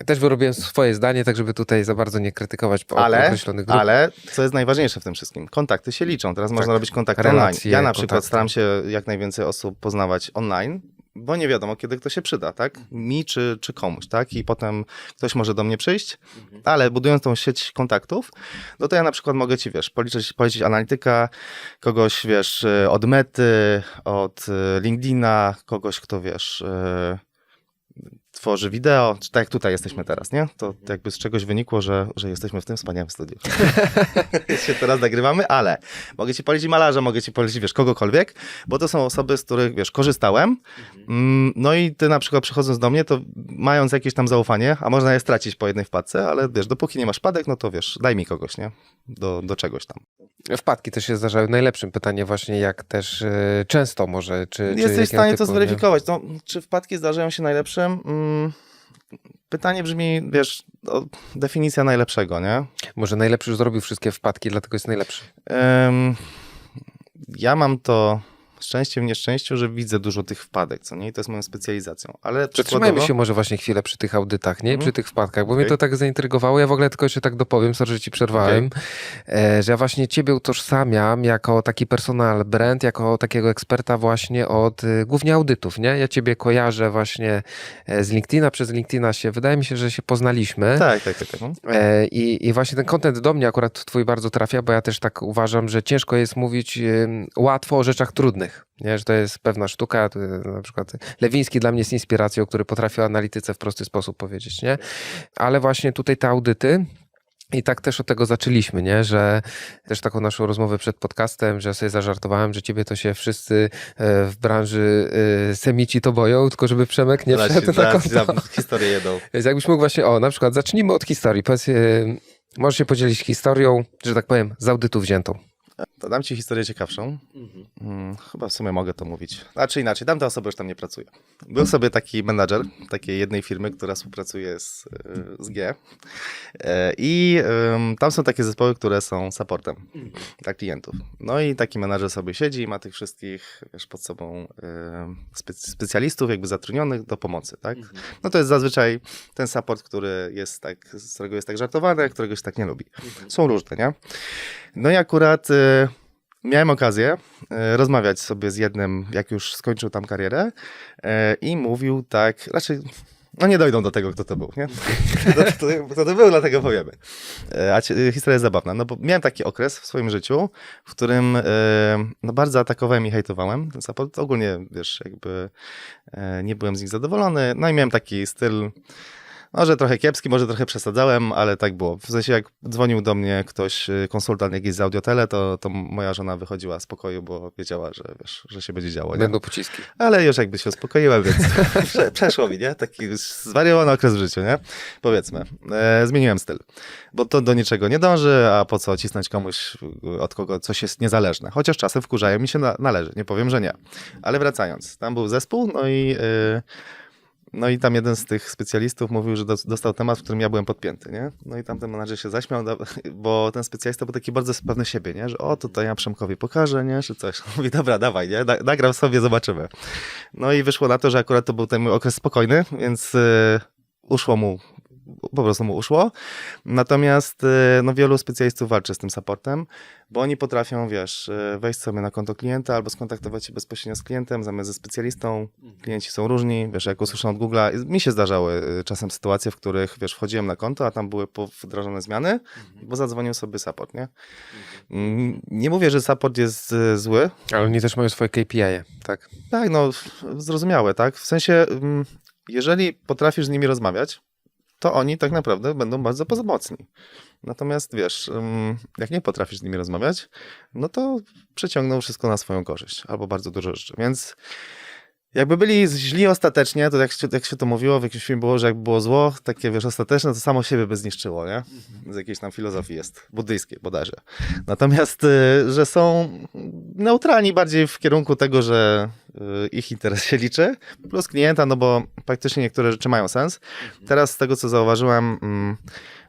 też wyrobiłem swoje zdanie, tak żeby tutaj za bardzo nie krytykować określonych grup. Ale co jest najważniejsze w tym wszystkim? Kontakty się liczą. Teraz można robić kontakty relacje, online. Ja na przykład kontakty. staram się jak najwięcej osób poznawać online, bo nie wiadomo, kiedy kto się przyda, tak? Mi czy komuś, tak? I potem ktoś może do mnie przyjść, ale budując tą sieć kontaktów, no to ja na przykład mogę ci, wiesz, polecić analityka, kogoś, wiesz, od Mety, od LinkedIna, kogoś, kto, wiesz, tworzy wideo, czy tak jak tutaj jesteśmy teraz, nie? To jakby z czegoś wynikło, że jesteśmy w tym wspaniałym studiu. się teraz nagrywamy, ale mogę ci polecić malarza, mogę ci polecić, wiesz, kogokolwiek, bo to są osoby, z których, wiesz, korzystałem. No i ty na przykład przychodząc do mnie, to mając jakieś tam zaufanie, a można je stracić po jednej wpadce, ale wiesz, dopóki nie masz wpadek, no to wiesz, daj mi kogoś, nie? Do czegoś tam. Wpadki też się zdarzały. Najlepszym pytanie właśnie, jak też często może, czy jesteś w stanie to typu, zweryfikować. No, czy wpadki zdarzają się najlepszym? Pytanie brzmi, wiesz, definicja najlepszego, nie? Może najlepszy już zrobił wszystkie wpadki, dlatego jest najlepszy. Ja mam to szczęście w nieszczęściu, że widzę dużo tych wpadek, co nie? I to jest moją specjalizacją. Ale Zatrzymajmy się może właśnie chwilę przy tych audytach, nie? Przy tych wpadkach, bo mnie to tak zaintrygowało. Ja w ogóle tylko jeszcze tak dopowiem, sorry, że ci przerwałem, że ja właśnie ciebie utożsamiam jako taki personal brand, jako takiego eksperta właśnie od głównie audytów, nie? Ja ciebie kojarzę właśnie z LinkedIna, przez LinkedIna wydaje mi się, że się poznaliśmy. Tak. I właśnie ten content do mnie akurat twój bardzo trafia, bo ja też tak uważam, że ciężko jest mówić łatwo o rzeczach trudnych. Nie, że to jest pewna sztuka, na przykład Lewiński dla mnie jest inspiracją, który potrafi o analityce w prosty sposób powiedzieć, nie? Ale właśnie tutaj te audyty i tak też od tego zaczęliśmy, nie? Że też taką naszą rozmowę przed podcastem, że ja sobie zażartowałem, że ciebie to się wszyscy w branży semici to boją, tylko żeby Przemek nie wszedł na konto. Historię jedą. Więc jakbyś mógł właśnie, na przykład zacznijmy od historii. Powiedz, możesz się podzielić historią, że tak powiem, z audytu wziętą. To dam ci historię ciekawszą. Chyba w sumie mogę to mówić. Znaczy inaczej, tamta osoba już tam nie pracuje. Był sobie taki menadżer takiej jednej firmy, która współpracuje z G. I tam są takie zespoły, które są supportem dla klientów. No i taki menadżer sobie siedzi i ma tych wszystkich, wiesz, pod sobą specjalistów jakby zatrudnionych do pomocy, tak? No to jest zazwyczaj ten support, który jest tak, z którego jest tak żartowane, a którego się tak nie lubi. Są różne, nie? No i akurat miałem okazję rozmawiać sobie z jednym, jak już skończył tam karierę i mówił tak, raczej, no nie dojdą do tego, kto to był, nie? Kto to był, dlatego powiemy. Historia jest zabawna, no bo miałem taki okres w swoim życiu, w którym no bardzo atakowałem i hejtowałem ten support. Ogólnie, wiesz, jakby nie byłem z nich zadowolony, no i miałem taki styl, może trochę kiepski, może trochę przesadzałem, ale tak było. W sensie jak dzwonił do mnie ktoś, konsultant jakiś z Audiotele, to moja żona wychodziła z pokoju, bo wiedziała, że wiesz, że się będzie działo. Nie? Będą pociski. Ale już jakby się uspokoiłem, więc przeszło mi, nie? Taki zwariowany okres w życiu, nie? Powiedzmy. Zmieniłem styl, bo to do niczego nie dąży, a po co cisnąć komuś, od kogo coś jest niezależne. Chociaż czasem wkurzają mi się należy, nie powiem, że nie. Ale wracając, tam był zespół, no i tam jeden z tych specjalistów mówił, że dostał temat, w którym ja byłem podpięty, nie? No i tam ten menadżer się zaśmiał, bo ten specjalista był taki bardzo pewny siebie, nie? Że to ja Przemkowi pokażę, nie? Czy coś. Mówi, dobra, dawaj, nie? Nagram sobie, zobaczymy. No i wyszło na to, że akurat to był ten mój okres spokojny, więc uszło mu. Po prostu mu uszło. Natomiast no, wielu specjalistów walczy z tym supportem, bo oni potrafią, wiesz, wejść sobie na konto klienta albo skontaktować się bezpośrednio z klientem zamiast ze specjalistą. Klienci są różni, wiesz, jak usłyszą od Google'a. Mi się zdarzały czasem sytuacje, w których, wiesz, wchodziłem na konto, a tam były wdrażane zmiany, bo zadzwonił sobie support, nie? Nie mówię, że support jest zły. Ale oni też mają swoje KPI, tak? Tak, no, zrozumiałe, tak? W sensie, jeżeli potrafisz z nimi rozmawiać, to oni tak naprawdę będą bardzo pomocni. Natomiast wiesz, jak nie potrafisz z nimi rozmawiać, no to przeciągną wszystko na swoją korzyść, albo bardzo dużo rzeczy. Więc jakby byli źli ostatecznie, to jak się to mówiło, w jakimś filmie było, że jak było zło, takie wiesz, ostateczne, to samo siebie by zniszczyło, nie? Z jakiejś tam filozofii jest, buddyjskiej bodajże. Natomiast, że są neutralni bardziej w kierunku tego, że ich interes się liczy, plus klienta, no bo praktycznie niektóre rzeczy mają sens. Teraz z tego, co zauważyłem,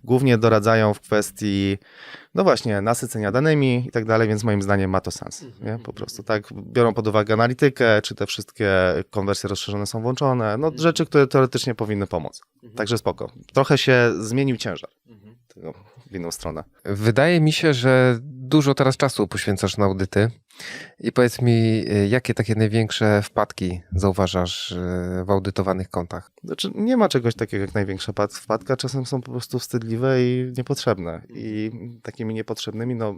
głównie doradzają w kwestii, no właśnie, nasycenia danymi i tak dalej, więc moim zdaniem ma to sens. Nie? Po prostu tak, biorą pod uwagę analitykę, czy te wszystkie konwersje rozszerzone są włączone, no rzeczy, które teoretycznie powinny pomóc. Także spoko. Trochę się zmienił ciężar tego w inną stronę. Wydaje mi się, że dużo teraz czasu poświęcasz na audyty i powiedz mi, jakie takie największe wpadki zauważasz w audytowanych kontach? Znaczy, nie ma czegoś takiego jak największa wpadka, czasem są po prostu wstydliwe i niepotrzebne. I takimi niepotrzebnymi, no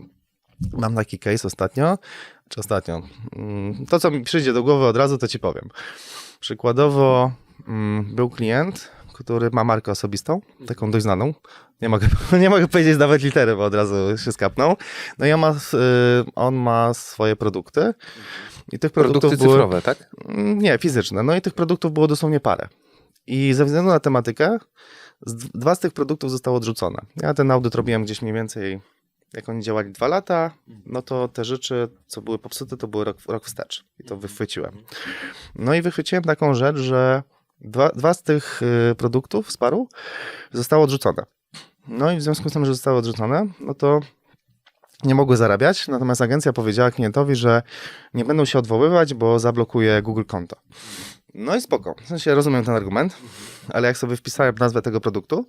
mam taki case ostatnio, to co mi przyjdzie do głowy od razu, to ci powiem. Przykładowo był klient, który ma markę osobistą, taką dość znaną. Nie mogę powiedzieć nawet litery, bo od razu się skapnął. No i on ma swoje produkty. I tych Produkty cyfrowe, tak? Nie, fizyczne. No i tych produktów było dosłownie parę. I ze względu na tematykę, dwa z tych produktów zostało odrzucone. Ja ten audyt robiłem gdzieś mniej więcej, jak oni działali 2 lata, no to te rzeczy, co były popsute, to były rok wstecz. I to wychwyciłem. No i wychwyciłem taką rzecz, że dwa z tych produktów z paru zostało odrzucone. No i w związku z tym, że zostały odrzucone, no to nie mogły zarabiać, natomiast agencja powiedziała klientowi, że nie będą się odwoływać, bo zablokuje Google konto. No i spoko, w sensie rozumiem ten argument, ale jak sobie wpisałem nazwę tego produktu,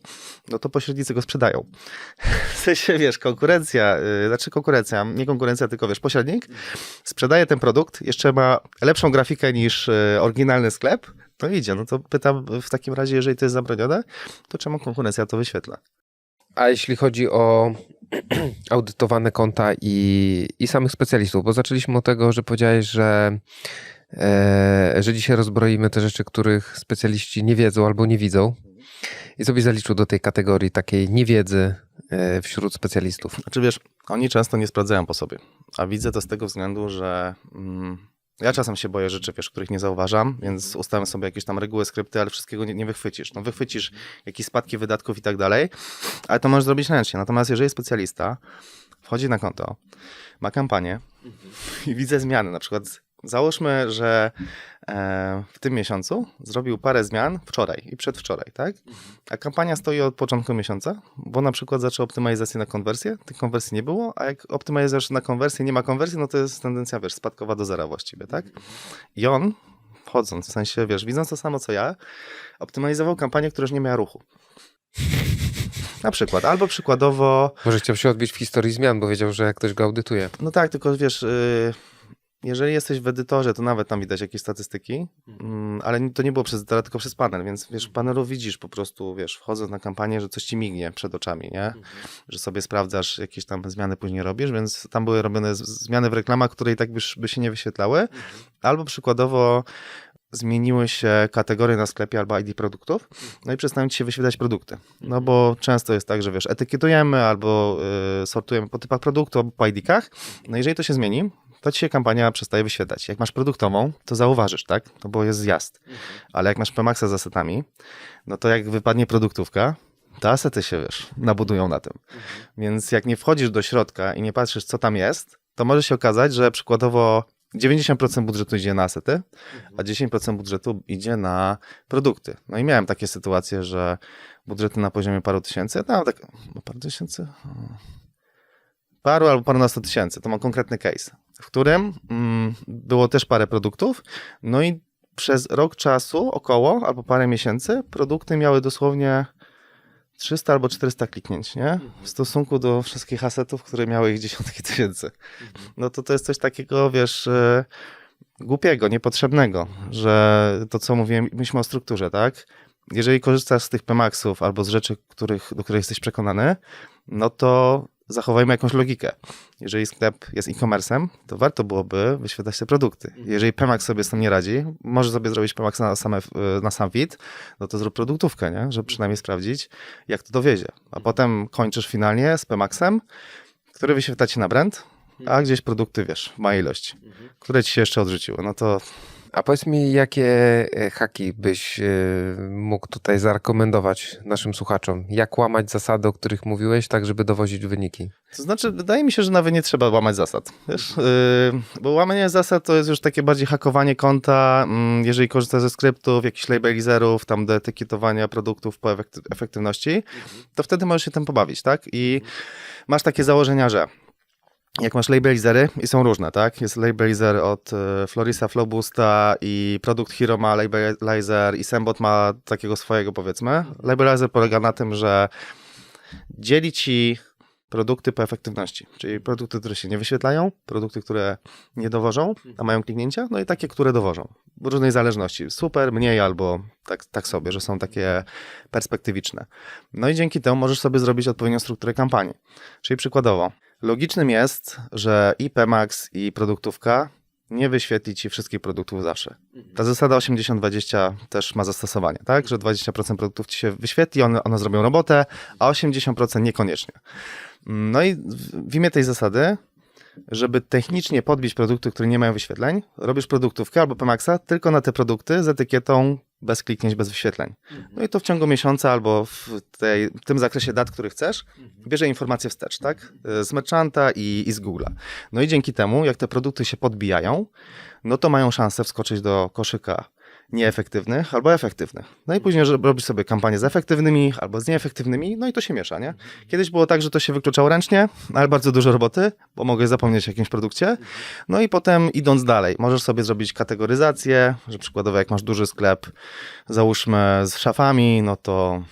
no to pośrednicy go sprzedają. W sensie, wiesz, nie konkurencja, tylko wiesz, pośrednik sprzedaje ten produkt, jeszcze ma lepszą grafikę niż oryginalny sklep, no idzie, no to pytam w takim razie, jeżeli to jest zabronione, to czemu konkurencja to wyświetla? A jeśli chodzi o audytowane konta i samych specjalistów, bo zaczęliśmy od tego, że powiedziałeś, że dzisiaj rozbroimy te rzeczy, których specjaliści nie wiedzą albo nie widzą i sobie zaliczył do tej kategorii takiej niewiedzy wśród specjalistów. Znaczy wiesz, oni często nie sprawdzają po sobie, a widzę to z tego względu, że ja czasem się boję rzeczy, wiesz, których nie zauważam, więc ustawiam sobie jakieś tam reguły, skrypty, ale wszystkiego nie wychwycisz. No wychwycisz jakieś spadki wydatków i tak dalej, ale to możesz zrobić ręcznie. Natomiast jeżeli specjalista wchodzi na konto, ma kampanię i widzę zmiany. Na przykład załóżmy, że w tym miesiącu zrobił parę zmian wczoraj i przedwczoraj, tak? A kampania stoi od początku miesiąca, bo na przykład zaczął optymalizację na konwersję, tych konwersji nie było, a jak optymalizujesz na konwersję, nie ma konwersji, no to jest tendencja, wiesz, spadkowa do zera właściwie, tak? I on, wchodząc, w sensie, wiesz, widząc to samo co ja, optymalizował kampanię, która już nie miała ruchu. Na przykład, albo przykładowo... Może chciał się odbić w historii zmian, bo wiedział, że ktoś go audytuje. No tak, tylko wiesz, jeżeli jesteś w edytorze, to nawet tam widać jakieś statystyki, ale to nie było przez edytora, tylko przez panel, więc wiesz, w panelu widzisz po prostu, wiesz, wchodząc na kampanię, że coś ci mignie przed oczami, nie? Że sobie sprawdzasz, jakieś tam zmiany później robisz, więc tam były robione zmiany w reklamach, które i tak by się nie wyświetlały, albo przykładowo zmieniły się kategorie na sklepie albo ID produktów, no i przestają ci się wyświetlać produkty. No bo często jest tak, że wiesz, etykietujemy albo sortujemy po typach produktu albo po ID-kach. No jeżeli to się zmieni, to ci się kampania przestaje wyświetlać. Jak masz produktową, to zauważysz, tak? No bo jest zjazd. Ale jak masz Pemaxa z asetami, no to jak wypadnie produktówka, to asety się, wiesz, nabudują na tym. Więc jak nie wchodzisz do środka i nie patrzysz, co tam jest, to może się okazać, że przykładowo 90% budżetu idzie na asety, a 10% budżetu idzie na produkty. No i miałem takie sytuacje, że budżety na poziomie paru tysięcy, no tak, paru tysięcy? Paru albo parunastu tysięcy. To mam konkretny case, w którym było też parę produktów, no i przez rok czasu około, albo parę miesięcy, produkty miały dosłownie 300 albo 400 kliknięć, nie? W stosunku do wszystkich asetów, które miały ich dziesiątki tysięcy. No to jest coś takiego, wiesz, głupiego, niepotrzebnego, że to, co mówiłem, myślimy o strukturze, tak? Jeżeli korzystasz z tych Pemaxów albo z rzeczy, do których jesteś przekonany, no to zachowajmy jakąś logikę. Jeżeli sklep jest e-commerce'em, to warto byłoby wyświetlać te produkty. Jeżeli Pemax sobie z tym nie radzi, może sobie zrobić Pemax na sam wid, no to zrób produktówkę, nie? Żeby przynajmniej sprawdzić, jak to dowiezie. A potem kończysz finalnie z Pemaxem, który wyświetla ci na brand, a gdzieś produkty, wiesz, w małej ilości, które ci się jeszcze odrzuciły. No to... A powiedz mi, jakie haki byś mógł tutaj zarekomendować naszym słuchaczom? Jak łamać zasady, o których mówiłeś, tak żeby dowozić wyniki? To znaczy, wydaje mi się, że nawet nie trzeba łamać zasad. Wiesz? Bo łamanie zasad to jest już takie bardziej hakowanie konta. Jeżeli korzystasz ze skryptów, jakichś labelizerów, tam do etykietowania produktów po efektywności, to wtedy możesz się tym pobawić, tak? I masz takie założenia, że jak masz labelizery i są różne, tak? Jest labelizer od Florisa, Flowboosta i Product Hero ma labelizer i Sembot ma takiego swojego, powiedzmy. Labelizer polega na tym, że dzieli ci produkty po efektywności, czyli produkty, które się nie wyświetlają, produkty, które nie dowożą, a mają kliknięcia, no i takie, które dowożą. W różnej zależności. Super, mniej albo tak sobie, że są takie perspektywiczne. No i dzięki temu możesz sobie zrobić odpowiednią strukturę kampanii. Czyli przykładowo, logicznym jest, że i Pemax, i produktówka nie wyświetli ci wszystkich produktów zawsze. Ta zasada 80-20 też ma zastosowanie, tak? Że 20% produktów ci się wyświetli, one zrobią robotę, a 80% niekoniecznie. No i w imię tej zasady, żeby technicznie podbić produkty, które nie mają wyświetleń, robisz produktówkę albo Pemaxa tylko na te produkty z etykietą bez kliknięć, bez wyświetleń. No i to w ciągu miesiąca albo w tym zakresie dat, który chcesz, bierze informacje wstecz, tak? Z merchanta i z Google'a. No i dzięki temu, jak te produkty się podbijają, no to mają szansę wskoczyć do koszyka nieefektywnych albo efektywnych. No i później robisz sobie kampanię z efektywnymi albo z nieefektywnymi, no i to się miesza, nie? Kiedyś było tak, że to się wykluczało ręcznie, ale bardzo dużo roboty, bo mogę zapomnieć o jakimś produkcie. No i potem idąc dalej, możesz sobie zrobić kategoryzację, że przykładowo jak masz duży sklep, załóżmy z szafami, no to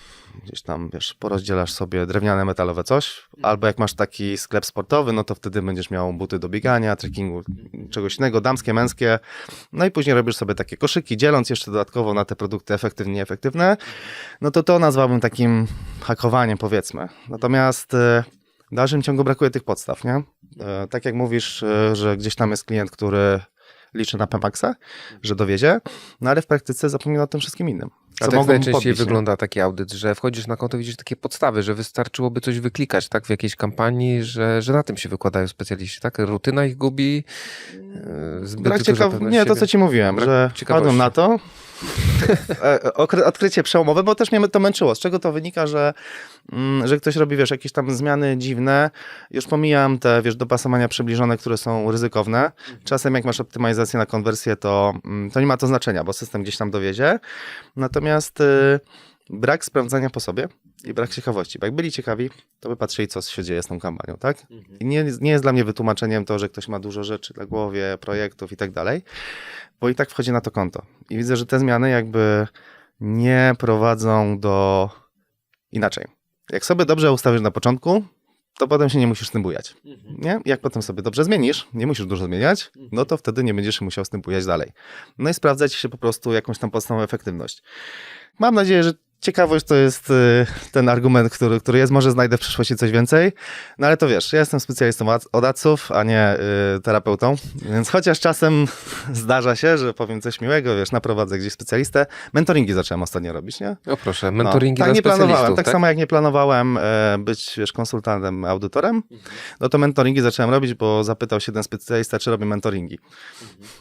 gdzieś tam, wiesz, porozdzielasz sobie drewniane, metalowe coś, albo jak masz taki sklep sportowy, no to wtedy będziesz miał buty do biegania, trekkingu, czegoś innego, damskie, męskie, no i później robisz sobie takie koszyki, dzieląc jeszcze dodatkowo na te produkty efektywne, nieefektywne, no to nazwałbym takim hakowaniem, powiedzmy. Natomiast w dalszym ciągu brakuje tych podstaw, nie? Tak jak mówisz, że gdzieś tam jest klient, który liczy na Pemaxa, że dowiezie, no ale w praktyce zapomina o tym wszystkim innym. A tak najczęściej wygląda taki audyt, że wchodzisz na konto, widzisz takie podstawy, że wystarczyłoby coś wyklikać, tak, w jakiejś kampanii, że na tym się wykładają specjaliści, tak? Rutyna ich gubi, zbyt duża pewność Nie, to siebie. co ci mówiłem, że wpadłem na to, odkrycie przełomowe, bo też mnie to męczyło. Z czego to wynika, że ktoś robi, wiesz, jakieś tam zmiany dziwne. Już pomijam te, wiesz, dopasowania przybliżone, które są ryzykowne. Czasem jak masz optymalizację na konwersję, to nie ma to znaczenia, bo system gdzieś tam dowiezie. Natomiast brak sprawdzania po sobie i brak ciekawości. Bo jak byli ciekawi, to by patrzyli, co się dzieje z tą kampanią, tak? I nie jest dla mnie wytłumaczeniem to, że ktoś ma dużo rzeczy na głowie, projektów i tak dalej, bo i tak wchodzi na to konto. I widzę, że te zmiany jakby nie prowadzą do inaczej. Jak sobie dobrze ustawisz na początku, to potem się nie musisz z tym bujać. Nie? Jak potem sobie dobrze zmienisz, nie musisz dużo zmieniać, no to wtedy nie będziesz musiał z tym bujać dalej. No i sprawdzać się po prostu jakąś tam podstawową efektywność. Mam nadzieję, że ciekawość to jest ten argument, który jest. Może znajdę w przyszłości coś więcej. No ale to wiesz, ja jestem specjalistą od adsów, a nie terapeutą. Więc chociaż czasem zdarza się, że powiem coś miłego, wiesz, naprowadzę gdzieś specjalistę. Mentoringi zacząłem ostatnio robić, nie? O proszę, mentoringi tak dla nie planowałem. specjalistów, Tak samo jak nie planowałem być, wiesz, konsultantem, audytorem, no to mentoringi zacząłem robić, bo zapytał się ten specjalista, czy robię mentoringi.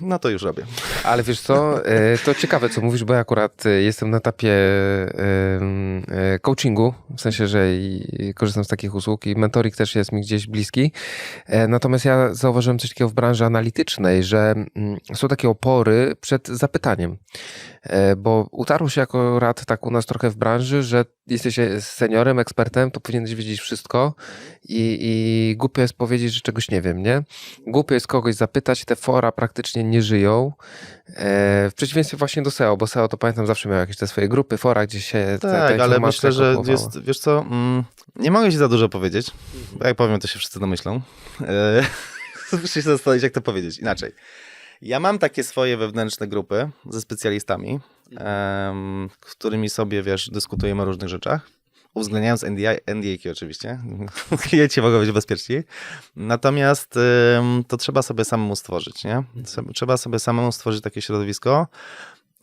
No to już robię. Ale wiesz co, to ciekawe, co mówisz, bo ja akurat jestem na etapie coachingu, w sensie, że korzystam z takich usług i mentoring też jest mi gdzieś bliski. Natomiast ja zauważyłem coś takiego w branży analitycznej, że są takie opory przed zapytaniem, bo utarło się akurat tak u nas trochę w branży, że jesteś seniorem, ekspertem, to powinieneś wiedzieć wszystko i głupio jest powiedzieć, że czegoś nie wiem, nie? Głupio jest kogoś zapytać, te fora praktycznie nie żyją. W przeciwieństwie właśnie do SEO, bo SEO to pamiętam zawsze miał jakieś te swoje grupy, fora, gdzie się tak, ale myślę, że jest, wiesz co, nie mogę ci za dużo powiedzieć, bo jak powiem, to się wszyscy domyślą. Muszę się zastanowić, jak to powiedzieć inaczej. Ja mam takie swoje wewnętrzne grupy ze specjalistami, którymi sobie, wiesz, dyskutujemy o różnych rzeczach, uwzględniając NDA-ki oczywiście. Klienci mogą być bezpieczni. Natomiast to trzeba sobie samemu stworzyć, nie? Trzeba sobie samemu stworzyć takie środowisko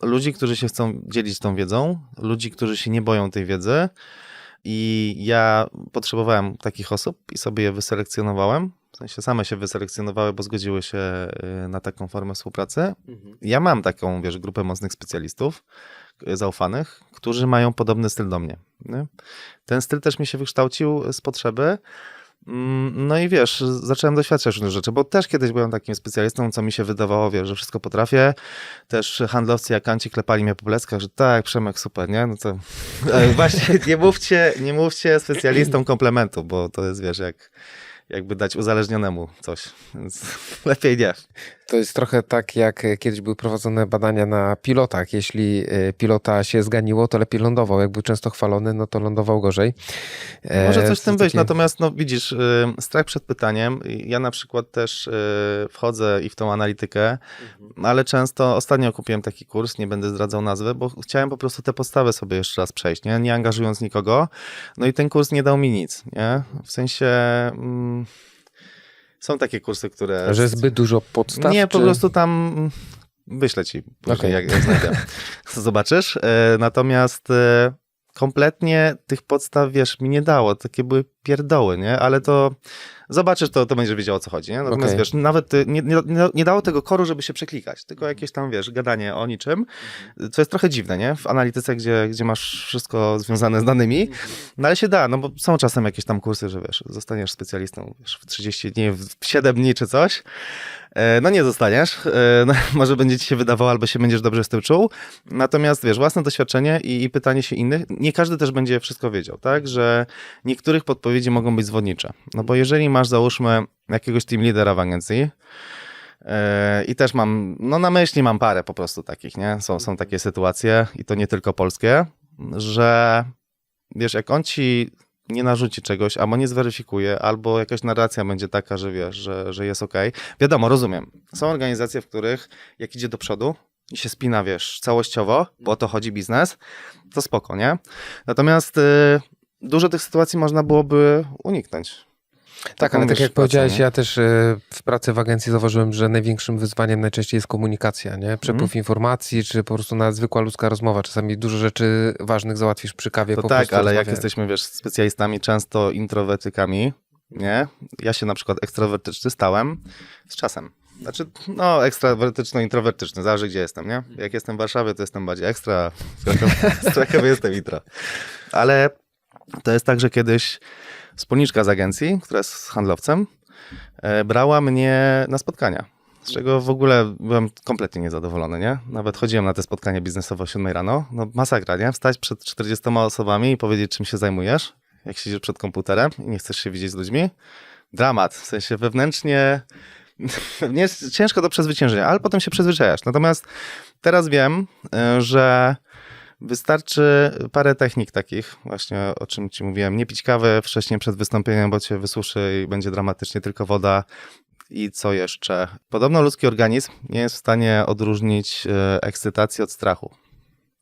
ludzi, którzy się chcą dzielić tą wiedzą, ludzi, którzy się nie boją tej wiedzy. I ja potrzebowałem takich osób i sobie je wyselekcjonowałem. W sensie same się wyselekcjonowały, bo zgodziły się na taką formę współpracy. Ja mam taką, wiesz, grupę mocnych specjalistów zaufanych, którzy mają podobny styl do mnie. Nie? Ten styl też mi się wykształcił z potrzeby. No i wiesz, zacząłem doświadczać różnych rzeczy, bo też kiedyś byłem takim specjalistą, co mi się wydawało, wiesz, że wszystko potrafię. Też handlowcy jakanci klepali mnie po pleckach, że tak, Przemek, super, nie? No to właśnie nie mówcie specjalistom komplementu, bo to jest, wiesz, jakby dać uzależnionemu coś, więc lepiej nie. To jest trochę tak, jak kiedyś były prowadzone badania na pilotach. Jeśli pilota się zganiło, to lepiej lądował. Jak był często chwalony, no to lądował gorzej. Może coś w tym być, natomiast no widzisz, strach przed pytaniem. Ja na przykład też wchodzę i w tą analitykę, ale często, ostatnio kupiłem taki kurs, nie będę zdradzał nazwy, bo chciałem po prostu te podstawy sobie jeszcze raz przejść, nie angażując nikogo. No i ten kurs nie dał mi nic, nie? W sensie... Są takie kursy, które... Że zbyt dużo podstaw? Nie, po prostu tam wyślę ci później, jak znajdę. Zobaczysz. Natomiast kompletnie tych podstaw, wiesz, mi nie dało. Takie były pierdoły, nie? Ale to zobaczysz, to będziesz wiedział, o co chodzi, nie? Natomiast wiesz, nawet nie dało tego koru, żeby się przeklikać. Tylko jakieś tam, wiesz, gadanie o niczym, co jest trochę dziwne, nie? W analityce, gdzie masz wszystko związane z danymi, no ale się da, no bo są czasem jakieś tam kursy, że wiesz, zostaniesz specjalistą wiesz, w 30 dni, w 7 dni czy coś. No nie zostaniesz, no, może będzie ci się wydawało, albo się będziesz dobrze z tym czuł. Natomiast wiesz, własne doświadczenie i pytanie się innych, nie każdy też będzie wszystko wiedział, tak? Że niektórych podpowiedzi mogą być zwodnicze. No bo jeżeli masz, załóżmy, jakiegoś team lidera w agencji i też mam, no na myśli mam parę po prostu takich, nie? Są takie sytuacje i to nie tylko polskie, że wiesz, jak on ci nie narzuci czegoś, albo nie zweryfikuje, albo jakaś narracja będzie taka, że wiesz, że jest okej. Wiadomo, rozumiem. Są organizacje, w których jak idzie do przodu i się spina, wiesz, całościowo, bo o to chodzi biznes, to spoko, nie? Natomiast dużo tych sytuacji można byłoby uniknąć. Tak, ale tak jak powiedziałeś, ja też w pracy w agencji zauważyłem, że największym wyzwaniem najczęściej jest komunikacja, nie? Przepływ informacji, czy po prostu nawet zwykła ludzka rozmowa. Czasami dużo rzeczy ważnych załatwisz przy kawie. To po tak, prostu ale jak jesteśmy, wiesz, specjalistami, często introwertykami, nie? Ja się na przykład ekstrawertyczny stałem z czasem. Znaczy, no ekstrawertyczno-introwertyczny, zależy gdzie jestem, nie? Jak jestem w Warszawie, to jestem bardziej ekstra, z Krakowie jestem intro. Ale to jest tak, że kiedyś wspólniczka z agencji, która jest handlowcem, brała mnie na spotkania. Z czego w ogóle byłem kompletnie niezadowolony, nie? Nawet chodziłem na te spotkania biznesowe o 7 rano. No masakra, nie? Wstać przed 40 osobami i powiedzieć, czym się zajmujesz, jak siedzisz przed komputerem i nie chcesz się widzieć z ludźmi. Dramat, w sensie wewnętrznie ciężko do przezwyciężenia, ale potem się przyzwyczajasz. Natomiast teraz wiem, że wystarczy parę technik takich, właśnie o czym ci mówiłem. Nie pić kawy wcześniej przed wystąpieniem, bo cię wysuszy i będzie dramatycznie, tylko woda. I co jeszcze? Podobno ludzki organizm nie jest w stanie odróżnić ekscytacji od strachu.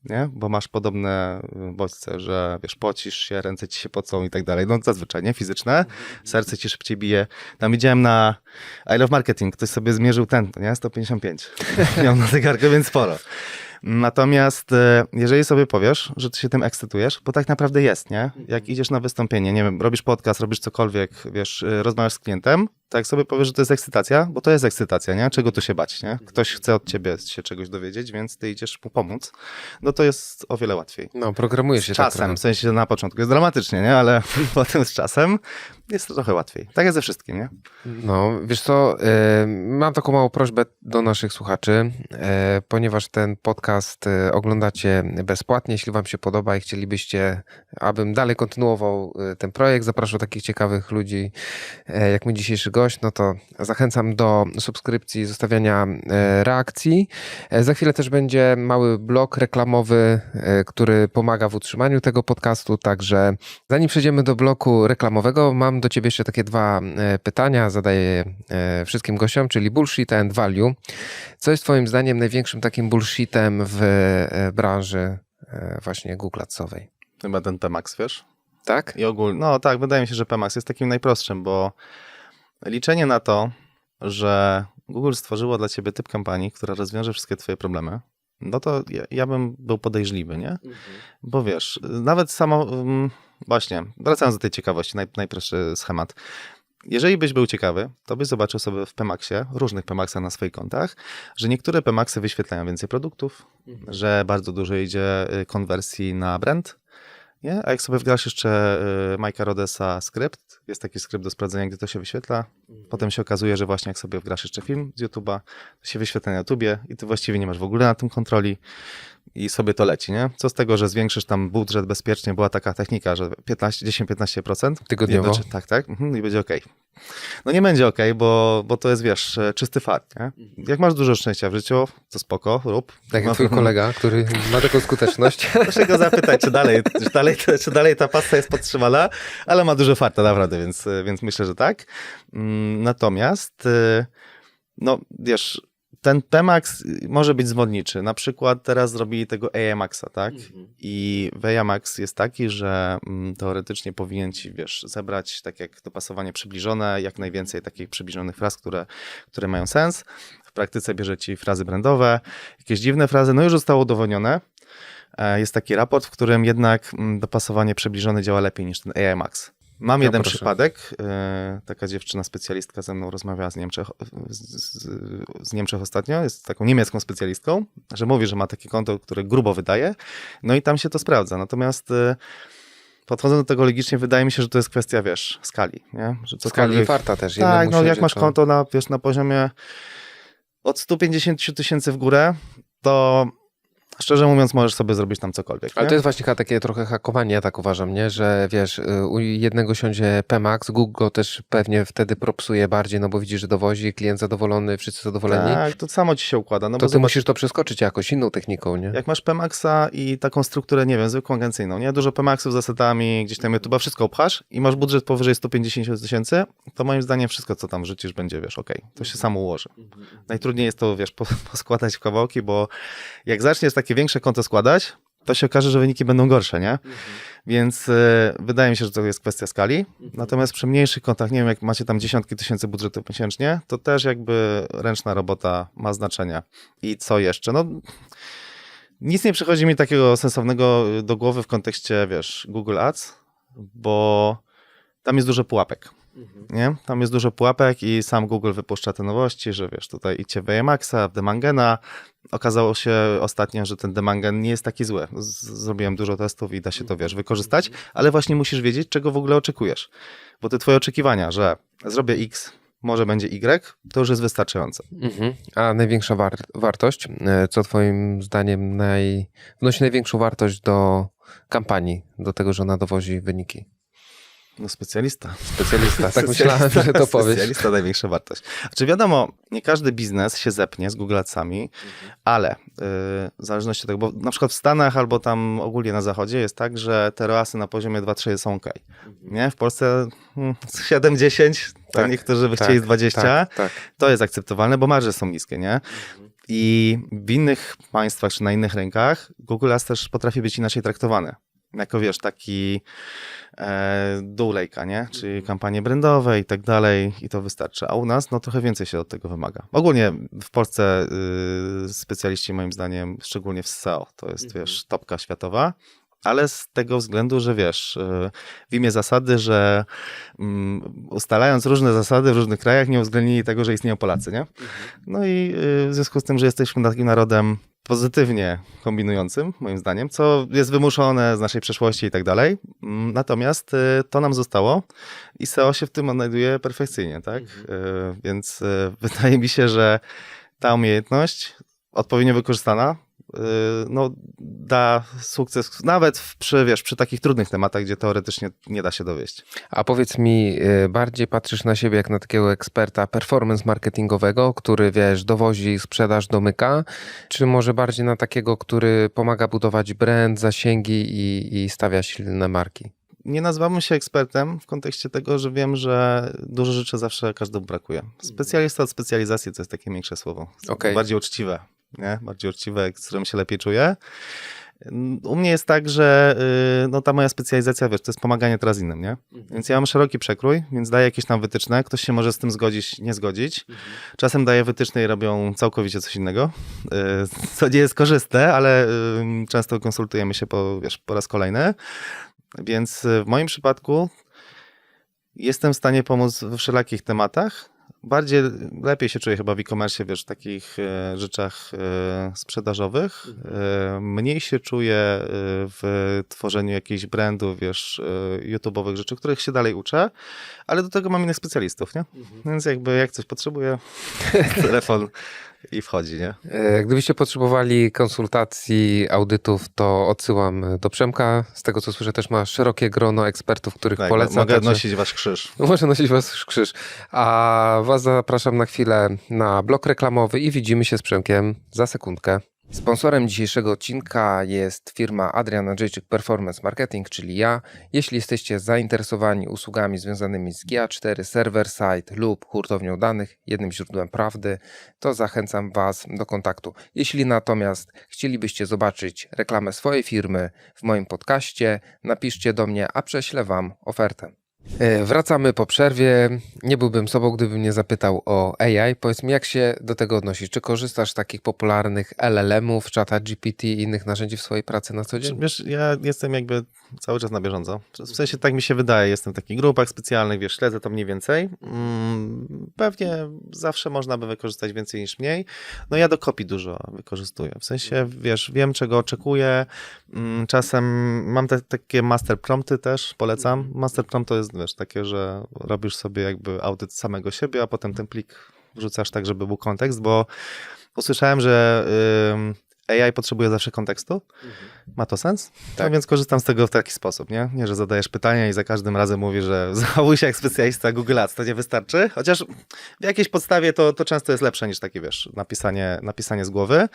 Nie? Bo masz podobne bodźce, że wiesz, pocisz się, ręce ci się pocą i tak dalej. No zazwyczaj, nie? Fizyczne. Serce ci szybciej bije. Tam widziałem na I Love Marketing, ktoś sobie zmierzył tętno, nie? 155. Miał na zegarku, więc sporo. Natomiast jeżeli sobie powiesz, że ty się tym ekscytujesz, bo tak naprawdę jest, nie? Jak idziesz na wystąpienie, nie wiem, robisz podcast, robisz cokolwiek, wiesz, rozmawiasz z klientem, tak sobie powiesz, że to jest ekscytacja, bo to jest ekscytacja, nie? Czego tu się bać, nie? Ktoś chce od ciebie się czegoś dowiedzieć, więc ty idziesz mu pomóc, no to jest o wiele łatwiej. No, programujesz się Z czasem, w sensie na początku jest dramatycznie, nie? Ale potem z czasem jest to trochę łatwiej. Tak jest ze wszystkim, nie? No, wiesz co, mam taką małą prośbę do naszych słuchaczy, ponieważ ten podcast oglądacie bezpłatnie, jeśli wam się podoba i chcielibyście, abym dalej kontynuował ten projekt, zapraszał takich ciekawych ludzi, jak mój dzisiejszy gość, no to zachęcam do subskrypcji, zostawiania reakcji. Za chwilę też będzie mały blok reklamowy, który pomaga w utrzymaniu tego podcastu, także zanim przejdziemy do bloku reklamowego, mam do ciebie jeszcze takie dwa pytania, zadaję wszystkim gościom, czyli bullshit and value. Co jest twoim zdaniem największym takim bullshitem w branży właśnie Google Adsowej? Chyba ten PMAX, wiesz? Tak? I ogólnie, no tak, wydaje mi się, że PMAX jest takim najprostszym, bo liczenie na to, że Google stworzyło dla ciebie typ kampanii, która rozwiąże wszystkie twoje problemy, no to ja bym był podejrzliwy, nie? Bo wiesz, nawet samo, właśnie, wracając do tej ciekawości, najprostszy schemat. Jeżeli byś był ciekawy, to byś zobaczył sobie w PMAX-ie, różnych PMAX-ach na swoich kontach, że niektóre PMAX-y wyświetlają więcej produktów, że bardzo dużo idzie konwersji na brand, nie? A jak sobie wgrasz jeszcze Mike'a Rodesa skrypt, jest taki skrypt do sprawdzenia, gdzie to się wyświetla, potem się okazuje, że właśnie jak sobie wgrasz jeszcze film z YouTube'a, to się wyświetla na YouTubie i ty właściwie nie masz w ogóle na tym kontroli i sobie to leci, nie? Co z tego, że zwiększysz tam budżet bezpiecznie, była taka technika, że 10-15% Tygodniowo? Tak, i będzie okej. No nie będzie okej, bo to jest, wiesz, czysty fart, nie? Jak masz dużo szczęścia w życiu, to spoko, rób. Tak jak twój kolega, który ma taką skuteczność. Proszę go zapytać, czy dalej ta pasta jest podtrzymana, ale ma dużo farta, naprawdę, więc myślę, że tak. Natomiast, no wiesz, ten PMAX może być zwodniczy. Na przykład teraz zrobili tego AI Maxa, tak? I AI Max jest taki, że teoretycznie powinien ci, wiesz, zebrać tak jak dopasowanie przybliżone, jak najwięcej takich przybliżonych fraz, które mają sens. W praktyce bierze ci frazy brandowe, jakieś dziwne frazy, no już zostało udowodnione. Jest taki raport, w którym jednak dopasowanie przybliżone działa lepiej niż ten AI Max. Mam jeden przypadek, taka dziewczyna specjalistka ze mną rozmawiała z Niemczech ostatnio, jest taką niemiecką specjalistką, że mówi, że ma takie konto, które grubo wydaje, no i tam się to sprawdza. Natomiast podchodząc do tego logicznie, wydaje mi się, że to jest kwestia, wiesz, skali. Nie? Że skali i farta też. Tak, no jak masz konto na poziomie od 150 000 w górę, to szczerze mówiąc, możesz sobie zrobić tam cokolwiek. Ale nie? to jest właśnie takie trochę hakowanie, ja tak uważam, nie? Że wiesz, u jednego siądzie PMAX, Google go też pewnie wtedy propsuje bardziej, no bo widzi, że dowozi, klient zadowolony, wszyscy zadowoleni. Tak, to samo ci się układa. No to bo ty musisz to przeskoczyć jakoś inną techniką, nie? Jak masz PMAXa i taką strukturę, nie wiem, zwykłą agencyjną, nie? Dużo PMAXów z asetami, gdzieś tam YouTube'a, wszystko upchasz i masz budżet powyżej 150 000, to moim zdaniem wszystko, co tam wrzucisz, będzie, wiesz, okej, to się samo ułoży. Najtrudniej jest to, wiesz, poskładać w kawałki, bo jak zaczniesz takie większe konto składać, to się okaże, że wyniki będą gorsze, nie? Więc wydaje mi się, że to jest kwestia skali. Natomiast przy mniejszych kontach, nie wiem, jak macie tam dziesiątki tysięcy budżetów miesięcznie, to też jakby ręczna robota ma znaczenie. I co jeszcze? No, nic nie przychodzi mi takiego sensownego do głowy w kontekście, wiesz, Google Ads, bo tam jest dużo pułapek. Nie? Tam jest dużo pułapek i sam Google wypuszcza te nowości, że wiesz, tutaj idźcie w Emaxa, w Demangena. Okazało się ostatnio, że ten Demangen nie jest taki zły. Zrobiłem dużo testów i da się to, wiesz, wykorzystać, ale właśnie musisz wiedzieć, czego w ogóle oczekujesz. Bo te twoje oczekiwania, że zrobię X, może będzie Y, to już jest wystarczające. A największa wartość, co twoim zdaniem wnosi największą wartość do kampanii, do tego, że ona dowozi wyniki? No specjalista. Tak myślałem, że to powiesz. Specjalista największa wartość. Znaczy wiadomo, nie każdy biznes się zepnie z Google Adsami, ale w zależności od tego, bo na przykład w Stanach albo tam ogólnie na zachodzie jest tak, że te ROASy na poziomie 2-3 są ok. Nie? W Polsce 7-10, to niektórzy by chcieli 20, to jest akceptowalne, bo marże są niskie, nie? I w innych państwach czy na innych rynkach Google Ads też potrafi być inaczej traktowany. Jako wiesz, taki dół lejka, nie? Czyli kampanie brandowe i tak dalej i to wystarczy. A u nas no trochę więcej się od tego wymaga. Ogólnie w Polsce specjaliści moim zdaniem, szczególnie w SEO, to jest wiesz, topka światowa, ale z tego względu, że wiesz, w imię zasady, że ustalając różne zasady w różnych krajach nie uwzględnili tego, że istnieją Polacy, nie? No i w związku z tym, że jesteśmy takim narodem pozytywnie kombinującym, moim zdaniem, co jest wymuszone z naszej przeszłości i tak dalej. Natomiast to nam zostało i SEO się w tym odnajduje perfekcyjnie, tak? Więc wydaje mi się, że ta umiejętność odpowiednio wykorzystana no, da sukces nawet przy takich trudnych tematach, gdzie teoretycznie nie da się dowieść. A powiedz mi, bardziej patrzysz na siebie jak na takiego eksperta performance marketingowego, który wiesz, dowozi sprzedaż, domyka, czy może bardziej na takiego, który pomaga budować brand, zasięgi i stawia silne marki? Nie nazywamy się ekspertem w kontekście tego, że wiem, że dużo rzeczy zawsze każdemu brakuje. Specjalista od specjalizacji to jest takie większe słowo. Bardziej uczciwe. Nie? Bardziej uczciwe, z którym się lepiej czuję. U mnie jest tak, że no, ta moja specjalizacja, wiesz, to jest pomaganie teraz innym, nie? Więc ja mam szeroki przekrój, więc daję jakieś tam wytyczne. Ktoś się może z tym zgodzić, nie zgodzić. Czasem daję wytyczne i robią całkowicie coś innego, co nie jest korzystne, ale często konsultujemy się po raz kolejny. Więc w moim przypadku jestem w stanie pomóc we wszelakich tematach. Lepiej się czuję chyba w e-commerce, wiesz, w takich rzeczach sprzedażowych. Mniej się czuję w tworzeniu jakichś brandów, wiesz, YouTube'owych rzeczy, których się dalej uczę, ale do tego mam innych specjalistów, nie? Więc jakby jak coś potrzebuję, telefon i wchodzi, nie? Gdybyście potrzebowali konsultacji, audytów, to odsyłam do Przemka. Z tego co słyszę, też ma szerokie grono ekspertów, których Tak, polecam. Mogę nosić wasz krzyż. Może nosić wasz krzyż. A was zapraszam na chwilę na blok reklamowy i widzimy się z Przemkiem za sekundkę. Sponsorem dzisiejszego odcinka jest firma Adrian Andrzejczyk Performance Marketing, czyli ja. Jeśli jesteście zainteresowani usługami związanymi z GA4, server side lub hurtownią danych, jednym źródłem prawdy, to zachęcam Was do kontaktu. Jeśli natomiast chcielibyście zobaczyć reklamę swojej firmy w moim podcaście, napiszcie do mnie, a prześlę Wam ofertę. Wracamy po przerwie. Nie byłbym sobą, gdybym nie zapytał o AI. Powiedz mi, jak się do tego odnosisz? Czy korzystasz z takich popularnych LLM-ów, ChatGPT i innych narzędzi w swojej pracy na co dzień? Wiesz, ja jestem jakby cały czas na bieżąco. W sensie tak mi się wydaje, jestem w takich grupach specjalnych, wiesz, śledzę to mniej więcej. Pewnie zawsze można by wykorzystać więcej niż mniej. No ja do kopii dużo wykorzystuję. W sensie, wiesz, wiem czego oczekuję. Czasem mam takie master prompty też, polecam. Master prompt to jest, wiesz, takie, że robisz sobie jakby audyt samego siebie, a potem ten plik wrzucasz tak, żeby był kontekst, bo usłyszałem, że AI potrzebuje zawsze kontekstu. Ma to sens? Tak. No więc korzystam z tego w taki sposób, nie? Nie, że zadajesz pytania i za każdym razem mówisz, że zachowuj się jak specjalista Google Ads, to nie wystarczy. Chociaż w jakiejś podstawie to często jest lepsze niż takie, wiesz, napisanie z głowy.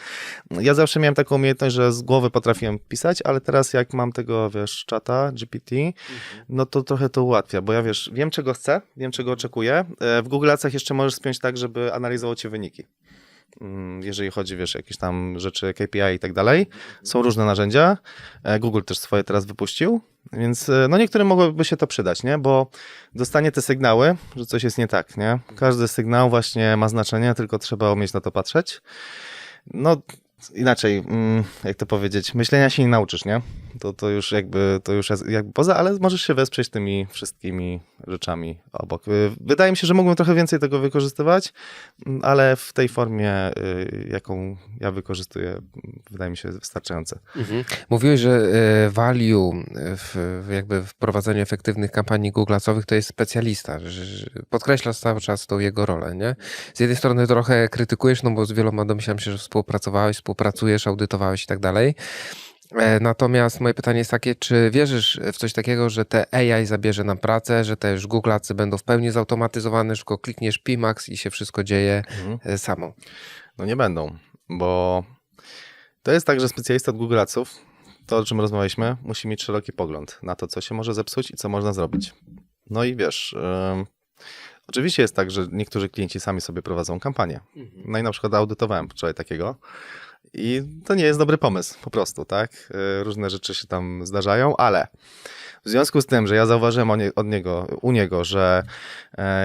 Ja zawsze miałem taką umiejętność, że z głowy potrafiłem pisać, ale teraz jak mam tego, wiesz, czata, GPT, no to trochę to ułatwia, bo ja, wiesz, wiem czego chcę, wiem czego oczekuję. W Google Adsach jeszcze możesz spiąć tak, żeby analizował ci wyniki. Jeżeli chodzi, wiesz, jakieś tam rzeczy, KPI i tak dalej. Są różne narzędzia. Google też swoje teraz wypuścił, więc no niektórym mogłoby się to przydać, nie? Bo dostanie te sygnały, że coś jest nie tak, nie? Każdy sygnał właśnie ma znaczenie, tylko trzeba umieć na to patrzeć. No inaczej, jak to powiedzieć, myślenia się nie nauczysz, nie? To już jest jakby poza, ale możesz się wesprzeć tymi wszystkimi rzeczami obok. Wydaje mi się, że mógłbym trochę więcej tego wykorzystywać, ale w tej formie, jaką ja wykorzystuję, wydaje mi się wystarczające. Mówiłeś, że value jakby w prowadzeniu efektywnych kampanii Google'acowych to jest specjalista. Że podkreślasz cały czas tą jego rolę, nie? Z jednej strony trochę krytykujesz, no bo z wieloma domyślam się, że współpracujesz, audytowałeś i tak dalej. Natomiast moje pytanie jest takie, czy wierzysz w coś takiego, że te AI zabierze nam pracę, że te już Google'acy będą w pełni zautomatyzowane, że tylko klikniesz Pimax i się wszystko dzieje samo? No nie będą, bo to jest tak, że specjalista od Google'aców, to o czym rozmawialiśmy, musi mieć szeroki pogląd na to, co się może zepsuć i co można zrobić. No i wiesz, oczywiście jest tak, że niektórzy klienci sami sobie prowadzą kampanię. No i na przykład audytowałem wczoraj takiego i to nie jest dobry pomysł, po prostu, tak? Różne rzeczy się tam zdarzają, ale w związku z tym, że ja zauważyłem u niego, że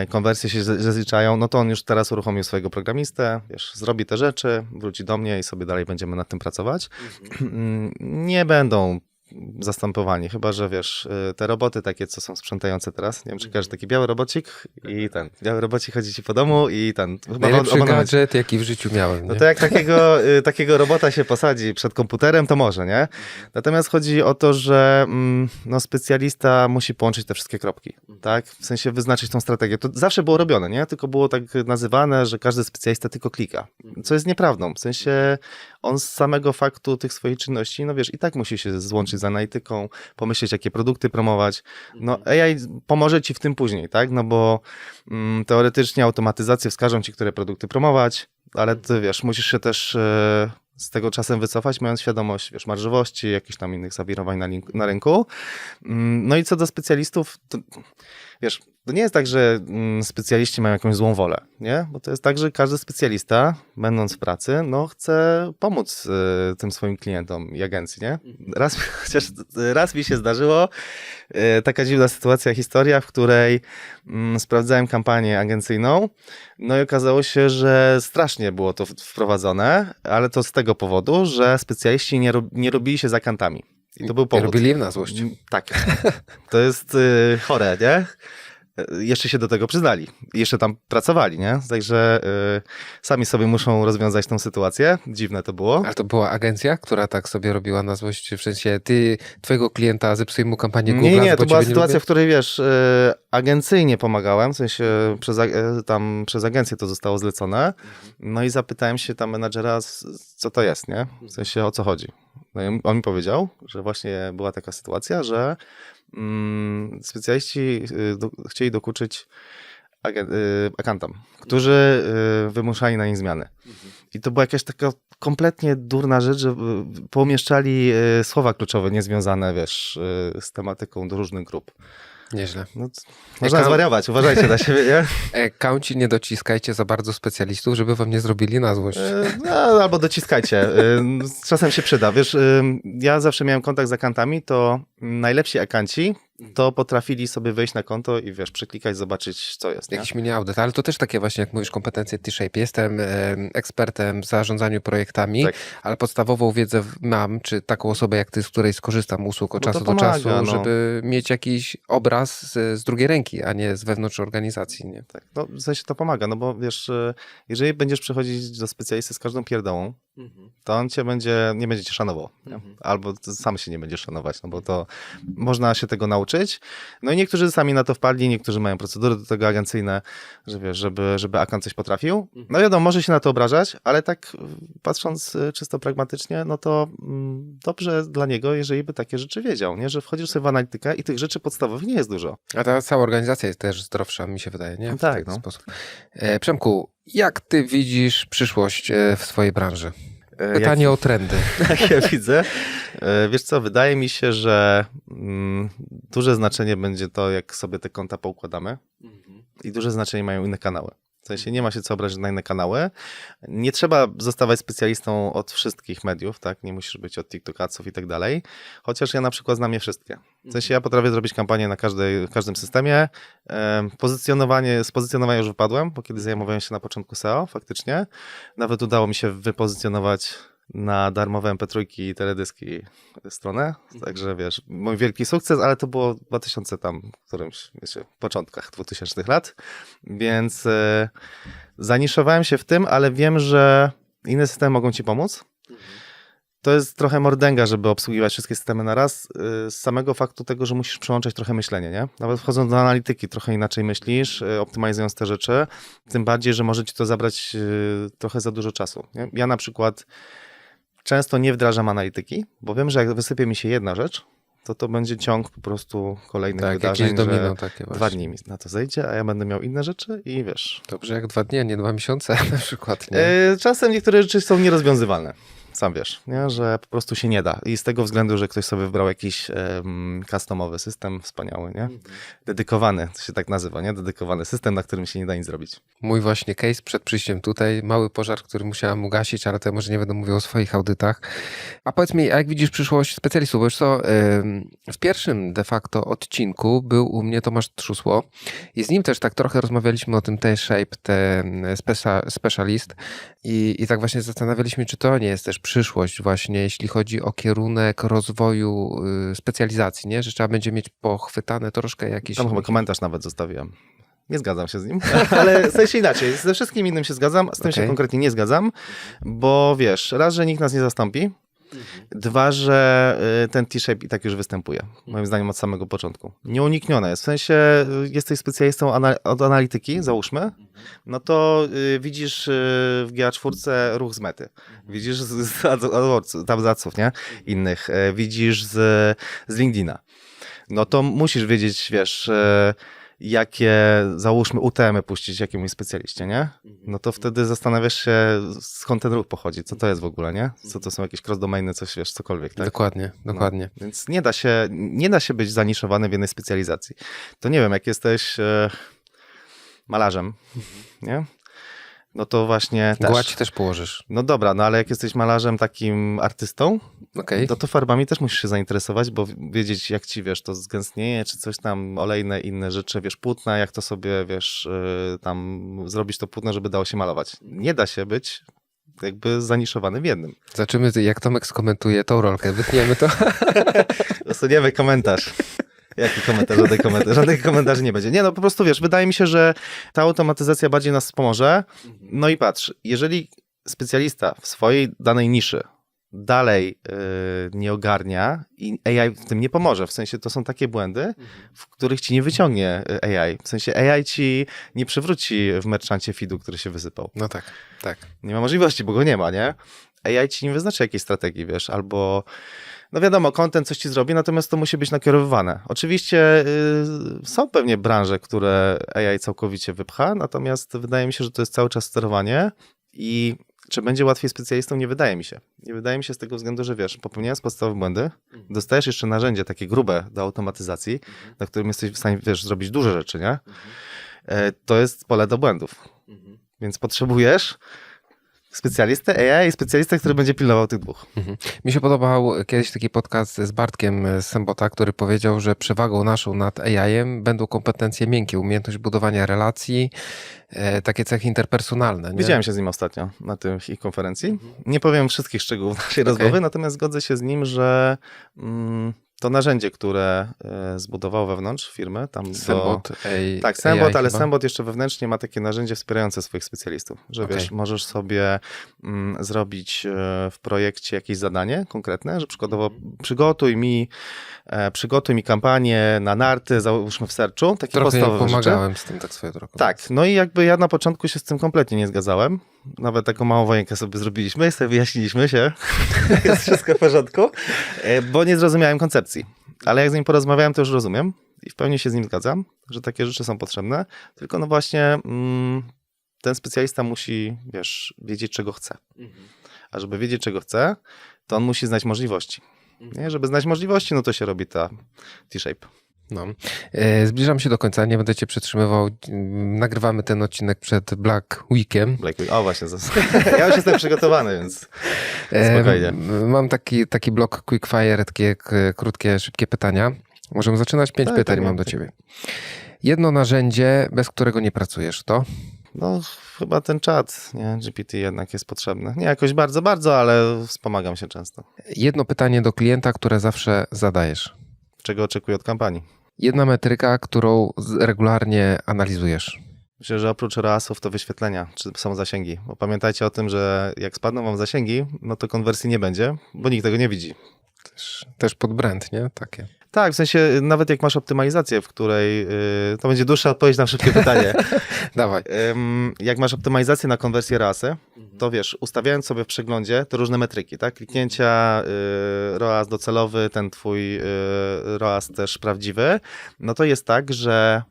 konwersje się zazliczają, no to on już teraz uruchomił swojego programistę, wiesz, zrobi te rzeczy, wróci do mnie i sobie dalej będziemy nad tym pracować. Nie będą zastępowani, chyba że wiesz, te roboty takie, co są sprzątające teraz, nie wiem, czy każdy taki biały robocik i biały robocik chodzi ci po domu i Najlepszy gadżet, jaki w życiu miałem. No Nie? to jak takiego robota się posadzi przed komputerem, to może, nie? Natomiast chodzi o to, że no, specjalista musi połączyć te wszystkie kropki, tak? W sensie wyznaczyć tą strategię. To zawsze było robione, nie? Tylko było tak nazywane, że każdy specjalista tylko klika, co jest nieprawdą. W sensie on z samego faktu tych swoich czynności, no wiesz, i tak musi się złączyć z analityką, pomyśleć, jakie produkty promować. No AI pomoże ci w tym później, tak? No bo teoretycznie automatyzacje wskażą ci, które produkty promować, ale ty wiesz, musisz się też z tego czasem wycofać, mając świadomość, wiesz, marżowości, jakichś tam innych zawirowań na rynku. No i co do specjalistów, to, wiesz, to nie jest tak, że specjaliści mają jakąś złą wolę, nie? Bo to jest tak, że każdy specjalista, będąc w pracy, no chce pomóc tym swoim klientom i agencji, nie? Chociaż raz mi się zdarzyło taka dziwna sytuacja, historia, w której sprawdzałem kampanię agencyjną, no i okazało się, że strasznie było to wprowadzone, ale to z tego powodu, że specjaliści nie robili się za kantami. I to był powód. Robili im na złość. Tak. To jest chore, nie? Jeszcze się do tego przyznali. Jeszcze tam pracowali, nie? Także sami sobie muszą rozwiązać tą sytuację. Dziwne to było. Ale to była agencja, która tak sobie robiła na złość, w sensie twojego klienta zepsuje mu kampanię Google. Nie, to była sytuacja, w której wiesz, agencyjnie pomagałem, w sensie przez agencję to zostało zlecone. No i zapytałem się tam menadżera, co to jest, nie? W sensie o co chodzi. No i on mi powiedział, że właśnie była taka sytuacja, że specjaliści chcieli dokuczyć akantom, którzy wymuszali na nich zmiany. I to była jakaś taka kompletnie durna rzecz, że pomieszczali słowa kluczowe niezwiązane, wiesz, z tematyką do różnych grup. Nieźle. No, można zwariować, uważajcie na siebie, nie? Counci, nie dociskajcie za bardzo specjalistów, żeby wam nie zrobili na złość. No, albo dociskajcie. Czasem się przyda. Wiesz, ja zawsze miałem kontakt z akantami, to najlepsi akanci to potrafili sobie wejść na konto i wiesz, przeklikać, zobaczyć, co jest. Jakiś mini audyt, ale to też takie właśnie, jak mówisz, kompetencje T-Shape. Jestem ekspertem w zarządzaniu projektami, tak, ale podstawową wiedzę mam, czy taką osobę jak ty, z której skorzystam usług od czasu do czasu, żeby mieć jakiś obraz z drugiej ręki, a nie z wewnątrz organizacji. Nie? Tak, no w sensie to pomaga, no bo wiesz, jeżeli będziesz przychodzić do specjalisty z każdą pierdołą, to on nie będzie cię szanował. Albo sam się nie będzie szanować, no bo to można się tego nauczyć. No i niektórzy sami na to wpadli, niektórzy mają procedury do tego agencyjne, że wiesz, żeby akant coś potrafił. No wiadomo, może się na to obrażać, ale tak patrząc czysto pragmatycznie, no to dobrze dla niego, jeżeli by takie rzeczy wiedział, nie? Że wchodzisz sobie w analitykę i tych rzeczy podstawowych nie jest dużo. A ta cała organizacja jest też zdrowsza, mi się wydaje, nie? W tak, taki sposób. Przemku, jak ty widzisz przyszłość w swojej branży? Pytanie o trendy. Jak ja widzę. Wiesz co, wydaje mi się, że duże znaczenie będzie to, jak sobie te konta poukładamy i duże znaczenie mają inne kanały. W sensie nie ma się co obrazić na inne kanały. Nie trzeba zostawać specjalistą od wszystkich mediów, tak? Nie musisz być od TikTokaców i tak dalej. Chociaż ja na przykład znam je wszystkie. W sensie ja potrafię zrobić kampanię na każdym systemie. Z pozycjonowania już wypadłem, bo kiedy zajmowałem się na początku SEO, faktycznie. Nawet udało mi się wypozycjonować na darmowe MP3 i teledyski stronę. Także wiesz, mój wielki sukces, ale to było w 2000 tam, którymś, wiecie, początkach 2000 lat. Więc zaniszowałem się w tym, ale wiem, że inne systemy mogą ci pomóc. To jest trochę mordęga, żeby obsługiwać wszystkie systemy na raz, z samego faktu tego, że musisz przełączać trochę myślenie, nie? Nawet wchodząc do analityki, trochę inaczej myślisz, optymalizując te rzeczy, tym bardziej, że może ci to zabrać trochę za dużo czasu, nie? Ja na przykład często nie wdrażam analityki, bo wiem, że jak wysypie mi się jedna rzecz, to będzie ciąg po prostu kolejnych wydarzeń, jakieś domino że takie 2 dni mi na to zejdzie, a ja będę miał inne rzeczy i wiesz. Dobrze, jak 2 dni, a nie 2 miesiące na przykład, nie? Czasem niektóre rzeczy są nierozwiązywalne. Sam wiesz, nie? Że po prostu się nie da. I z tego względu, że ktoś sobie wybrał jakiś customowy system wspaniały, nie? Dedykowany, to się tak nazywa, nie? Dedykowany system, na którym się nie da nic zrobić. Mój właśnie case przed przyjściem tutaj, mały pożar, który musiałem ugasić, ale to ja może nie będę mówił o swoich audytach. A powiedz mi, a jak widzisz przyszłość specjalistów? Bo już co, w pierwszym de facto odcinku był u mnie Tomasz Trzusło i z nim też tak trochę rozmawialiśmy o tym T-Shape, specialist i tak właśnie zastanawialiśmy, czy to nie jest też przyszłość właśnie, jeśli chodzi o kierunek rozwoju specjalizacji, nie? Że trzeba będzie mieć pochwytane troszkę jakieś... Tam chyba komentarz nawet zostawiłem. Nie zgadzam się z nim, ale w sensie inaczej. Ze wszystkim innym się zgadzam, z tym się konkretnie nie zgadzam, bo wiesz, raz, że nikt nas nie zastąpi, dwa, że ten T-shape i tak już występuje, moim zdaniem od samego początku. Nieuniknione jest, w sensie jesteś specjalistą od analityki, załóżmy, no to widzisz w GA4 ruch z mety, widzisz z AdWordsów, nie? Innych, widzisz z LinkedIna. No to musisz wiedzieć, wiesz, jakie, załóżmy, UTM-y puścić jakiemuś specjaliście, nie? No to wtedy zastanawiasz się, skąd ten ruch pochodzi, co to jest w ogóle, nie? Co to są jakieś cross-domainy, coś, wiesz, cokolwiek, tak? Dokładnie. No, więc nie da się być zaniszowany w jednej specjalizacji. To nie wiem, jak jesteś malarzem, nie? No to właśnie też. Gładź też położysz. No dobra, no ale jak jesteś malarzem takim artystą, to farbami też musisz się zainteresować, bo wiedzieć, jak ci, wiesz, to zgęstnieje, czy coś tam, olejne, inne rzeczy, wiesz, płótna, jak to sobie, wiesz, tam zrobić to płótno, żeby dało się malować. Nie da się być jakby zaniszowany w jednym. Zobaczymy, jak Tomek skomentuje tą rolkę. Wytniemy to. Usuniemy komentarz. Jaki komentarz? Żadnych komentarzy nie będzie. Nie, no po prostu wiesz, wydaje mi się, że ta automatyzacja bardziej nas pomoże. No i patrz, jeżeli specjalista w swojej danej niszy dalej nie ogarnia i AI w tym nie pomoże, w sensie to są takie błędy, w których ci nie wyciągnie AI. W sensie AI ci nie przywróci w merchancie feedu, który się wysypał. No tak, tak. Nie ma możliwości, bo go nie ma, nie? AI ci nie wyznaczy jakiejś strategii, wiesz, albo no wiadomo, content coś ci zrobi, natomiast to musi być nakierowywane. Oczywiście są pewnie branże, które AI całkowicie wypcha, natomiast wydaje mi się, że to jest cały czas sterowanie i czy będzie łatwiej specjalistą? Nie wydaje mi się. Nie wydaje mi się z tego względu, że wiesz, popełniając podstawowe błędy, dostajesz jeszcze narzędzie takie grube do automatyzacji, na którym jesteś w stanie, wiesz, zrobić duże rzeczy, nie? To jest pole do błędów. Więc potrzebujesz specjalistę AI i specjalistę, który będzie pilnował tych dwóch. Mi się podobał kiedyś taki podcast z Bartkiem z Sembota, który powiedział, że przewagą naszą nad AI-em będą kompetencje miękkie, umiejętność budowania relacji, takie cechy interpersonalne. Nie? Widziałem się z nim ostatnio na tej ich konferencji. Nie powiem wszystkich szczegółów naszej rozmowy, natomiast zgodzę się z nim, że to narzędzie, które zbudował wewnątrz firmy, tam Sembot, tak, Sembot, ale Sembot jeszcze wewnętrznie ma takie narzędzie wspierające swoich specjalistów, że wiesz, możesz sobie zrobić w projekcie jakieś zadanie konkretne, że przykładowo przygotuj mi kampanię na narty, załóżmy w searchu, takie trochę podstawowe pomagałem rzeczy. z tym tak swoją drogą. Tak, no i jakby ja na początku się z tym kompletnie nie zgadzałem. Nawet taką małą wojenkę sobie zrobiliśmy, sobie wyjaśniliśmy się, jest wszystko w porządku, bo nie zrozumiałem koncepcji. Ale jak z nim porozmawiałem, to już rozumiem i w pełni się z nim zgadzam, że takie rzeczy są potrzebne, tylko no właśnie ten specjalista musi, wiesz, wiedzieć, czego chce. A żeby wiedzieć, czego chce, to on musi znać możliwości. Nie? Żeby znać możliwości, no to się robi ta T-shape. No. Zbliżam się do końca, nie będę cię przetrzymywał. Nagrywamy ten odcinek przed Black Weekiem. O właśnie, ja już jestem przygotowany, więc spokojnie. Mam taki blok quickfire, takie krótkie, szybkie pytania. Możemy zaczynać? 5 pytań mam do ciebie. Jedno narzędzie, bez którego nie pracujesz, to? No chyba ten czat, nie? GPT jednak jest potrzebny. Nie jakoś bardzo, bardzo, ale wspomagam się często. Jedno pytanie do klienta, które zawsze zadajesz. Czego oczekuję od kampanii? Jedna metryka, którą regularnie analizujesz. Myślę, że oprócz ROAS-ów to wyświetlenia, czy są zasięgi. Bo pamiętajcie o tym, że jak spadną wam zasięgi, no to konwersji nie będzie, bo nikt tego nie widzi. Też pod brand, nie? Takie. Tak, w sensie nawet jak masz optymalizację, w której, to będzie dłuższa odpowiedź na szybkie pytanie. Dawaj. Jak masz optymalizację na konwersję ROAS-y, to wiesz, ustawiając sobie w przeglądzie te różne metryki, tak? Kliknięcia, ROAS docelowy, ten twój ROAS też prawdziwy, no to jest tak, że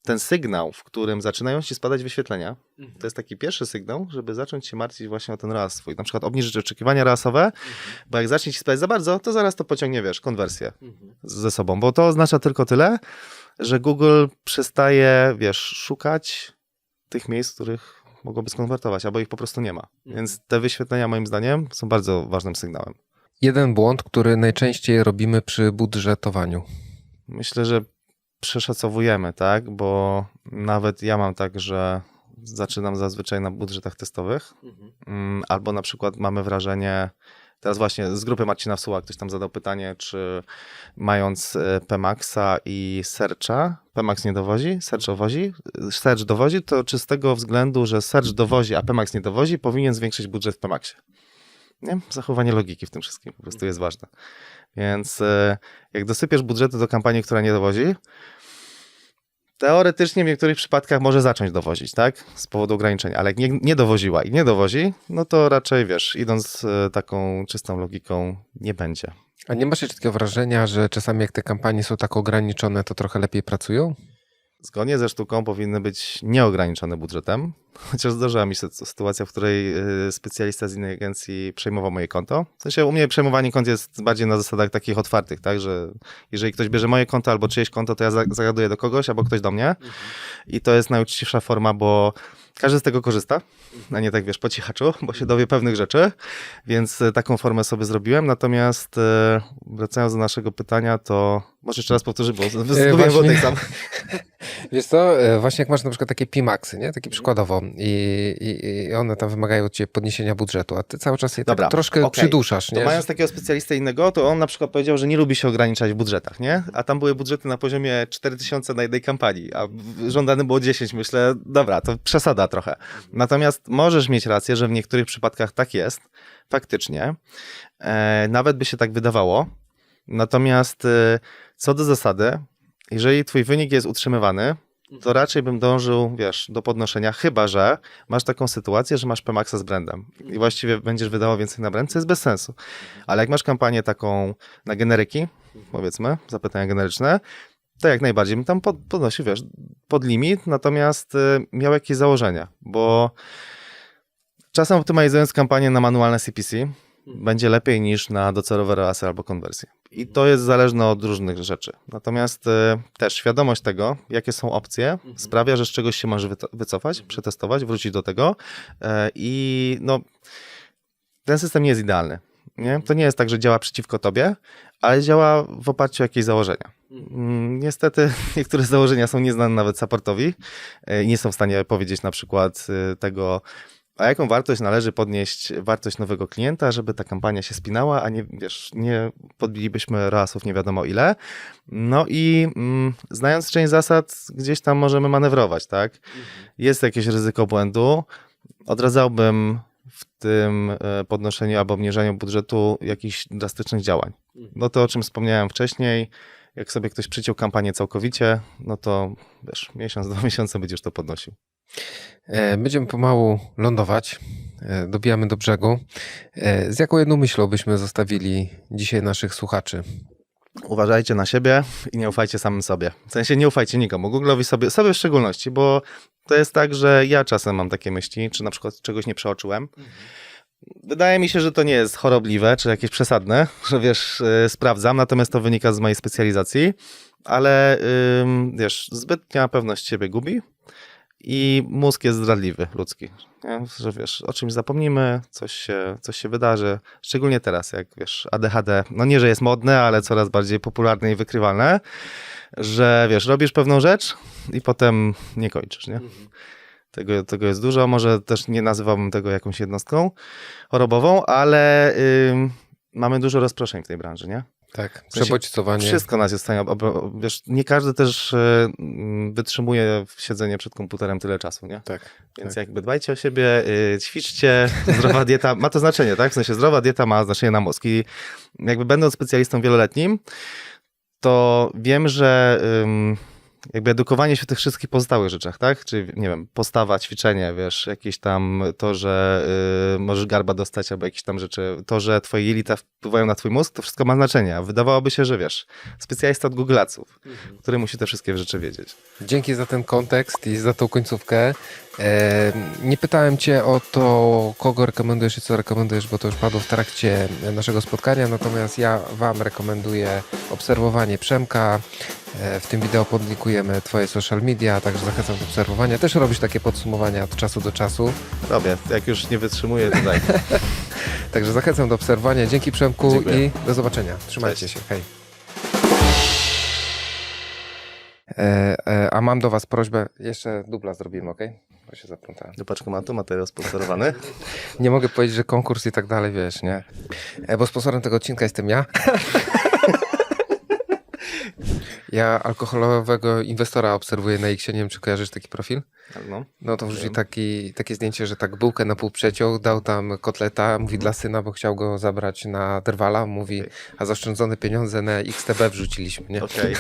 ten sygnał, w którym zaczynają ci spadać wyświetlenia, to jest taki pierwszy sygnał, żeby zacząć się martwić właśnie o ten ROAS swój. Na przykład obniżyć oczekiwania ROAS-owe, bo jak zacznie ci spadać za bardzo, to zaraz to pociągnie, wiesz, konwersję ze sobą. Bo to oznacza tylko tyle, że Google przestaje, wiesz, szukać tych miejsc, w których mogłoby skonwertować, albo ich po prostu nie ma. Więc te wyświetlenia moim zdaniem są bardzo ważnym sygnałem. Jeden błąd, który najczęściej robimy przy budżetowaniu. Myślę, że przeszacowujemy, tak? Bo nawet ja mam tak, że zaczynam zazwyczaj na budżetach testowych, albo na przykład mamy wrażenie, teraz właśnie z grupy Marcina Wsuła ktoś tam zadał pytanie, czy mając Pmaxa i Searcha, Pmax nie dowozi, Search dowozi, to czy z tego względu, że Search dowozi, a Pmax nie dowozi, powinien zwiększyć budżet w Pmaxie? Nie? Zachowanie logiki w tym wszystkim po prostu jest ważne. Więc jak dosypiesz budżety do kampanii, która nie dowozi, teoretycznie w niektórych przypadkach może zacząć dowozić, tak? Z powodu ograniczenia, ale jak nie dowoziła i nie dowozi, no to raczej, wiesz, idąc taką czystą logiką, nie będzie. A nie masz jeszcze takiego wrażenia, że czasami jak te kampanie są tak ograniczone, to trochę lepiej pracują? Zgodnie ze sztuką powinny być nieograniczone budżetem, chociaż zdarzyła mi się sytuacja, w której specjalista z innej agencji przejmował moje konto. W sensie u mnie przejmowanie kont jest bardziej na zasadach takich otwartych, tak, że jeżeli ktoś bierze moje konto albo czyjeś konto, to ja zagaduję do kogoś albo ktoś do mnie i to jest najuczciwsza forma, bo każdy z tego korzysta, a nie tak, wiesz, po cichaczu, bo się dowie pewnych rzeczy, więc taką formę sobie zrobiłem. Natomiast wracając do naszego pytania, to może jeszcze raz powtórzę, bo zgubiłem wątek sam. Wiesz co, właśnie jak masz na przykład takie Pmaxy, nie? Takie przykładowo i one tam wymagają od ciebie podniesienia budżetu, a ty cały czas je tak troszkę przyduszasz, nie? To mając takiego specjalistę innego, to on na przykład powiedział, że nie lubi się ograniczać w budżetach, nie? A tam były budżety na poziomie 4000 na jednej kampanii, a żądane było 10. Myślę, dobra, to przesada trochę. Natomiast możesz mieć rację, że w niektórych przypadkach tak jest, faktycznie. Nawet by się tak wydawało. Natomiast co do zasady, jeżeli twój wynik jest utrzymywany, to raczej bym dążył, wiesz, do podnoszenia, chyba że masz taką sytuację, że masz Pmaxa z brandem i właściwie będziesz wydawał więcej na brand, co jest bez sensu. Ale jak masz kampanię taką na generyki, powiedzmy, zapytania generyczne, to jak najbardziej bym tam podnosił, wiesz, pod limit, natomiast miał jakieś założenia, bo czasem optymalizując kampanię na manualne CPC, będzie lepiej niż na docelowe ROAS albo konwersję. I to jest zależne od różnych rzeczy. Natomiast też świadomość tego, jakie są opcje, sprawia, że z czegoś się możesz wycofać, przetestować, wrócić do tego i no, ten system nie jest idealny. Nie? To nie jest tak, że działa przeciwko tobie, ale działa w oparciu o jakieś założenia. Niestety niektóre założenia są nieznane nawet supportowi i nie są w stanie powiedzieć na przykład tego, a jaką wartość należy podnieść wartość nowego klienta, żeby ta kampania się spinała, a nie, wiesz, nie podbilibyśmy ROAS-ów nie wiadomo ile. No i znając część zasad, gdzieś tam możemy manewrować, tak? Jest jakieś ryzyko błędu. Odradzałbym w tym podnoszeniu albo obniżaniu budżetu jakichś drastycznych działań. No to, o czym wspomniałem wcześniej, jak sobie ktoś przyciął kampanię całkowicie, no to wiesz, miesiąc, 2 miesiące będziesz to podnosił. Będziemy pomału lądować, dobijamy do brzegu. Z jaką jedną myślą byśmy zostawili dzisiaj naszych słuchaczy? Uważajcie na siebie i nie ufajcie samym sobie. W sensie nie ufajcie nikomu, Google'owi sobie w szczególności, bo to jest tak, że ja czasem mam takie myśli, czy na przykład czegoś nie przeoczyłem. Wydaje mi się, że to nie jest chorobliwe, czy jakieś przesadne, że wiesz, sprawdzam, natomiast to wynika z mojej specjalizacji, ale wiesz, zbytnia pewność siebie gubi i mózg jest zdradliwy, ludzki, nie? Że wiesz, o czymś zapomnimy, coś się wydarzy, szczególnie teraz, jak wiesz, ADHD, no nie, że jest modne, ale coraz bardziej popularne i wykrywalne, że wiesz, robisz pewną rzecz i potem nie kończysz, nie? Tego jest dużo, może też nie nazywałbym tego jakąś jednostką chorobową, ale mamy dużo rozproszeń w tej branży, nie? Tak, W sensie przebodźcowanie. Wszystko nas jest w stanie, wiesz, nie każdy też wytrzymuje siedzenie przed komputerem tyle czasu, nie? Tak, Więc tak. jakby dbajcie o siebie, ćwiczcie, zdrowa dieta ma to znaczenie, tak? W sensie zdrowa dieta ma znaczenie na mózg i jakby będąc specjalistą wieloletnim, to wiem, że jakby edukowanie się w tych wszystkich pozostałych rzeczach, tak? Czyli, nie wiem, postawa, ćwiczenie, wiesz, jakieś tam to, że możesz garba dostać albo jakieś tam rzeczy, to, że twoje jelita wpływają na twój mózg, to wszystko ma znaczenie. A wydawałoby się, że wiesz, specjalista od Googlaców, który musi te wszystkie rzeczy wiedzieć. Dzięki za ten kontekst i za tą końcówkę. Nie pytałem cię o to, kogo rekomendujesz i co rekomendujesz, bo to już padło w trakcie naszego spotkania, natomiast ja wam rekomenduję obserwowanie Przemka. W tym wideo podlinkujemy twoje social media, także zachęcam do obserwowania. Też robisz takie podsumowania od czasu do czasu, Robię, jak już nie wytrzymuję, to daj. także zachęcam do obserwowania. Dzięki Przemku Dziękuję. i do zobaczenia. Trzymajcie Cześć. się. Hej. A mam do was prośbę, jeszcze dubla zrobimy, ok? Bo się zaplątałem. Do paczkomatu, materiał sponsorowany. Nie mogę powiedzieć, że konkurs i tak dalej, wiesz, nie? Bo sponsorem tego odcinka jestem ja. Ja alkoholowego inwestora obserwuję na X-ie, nie wiem, czy kojarzysz taki profil? No. No to wrzuci takie zdjęcie, że tak bułkę na pół przeciął, dał tam kotleta, mówi dla syna, bo chciał go zabrać na drwala, mówi, a zaoszczędzone pieniądze na XTB wrzuciliśmy, nie? Okej.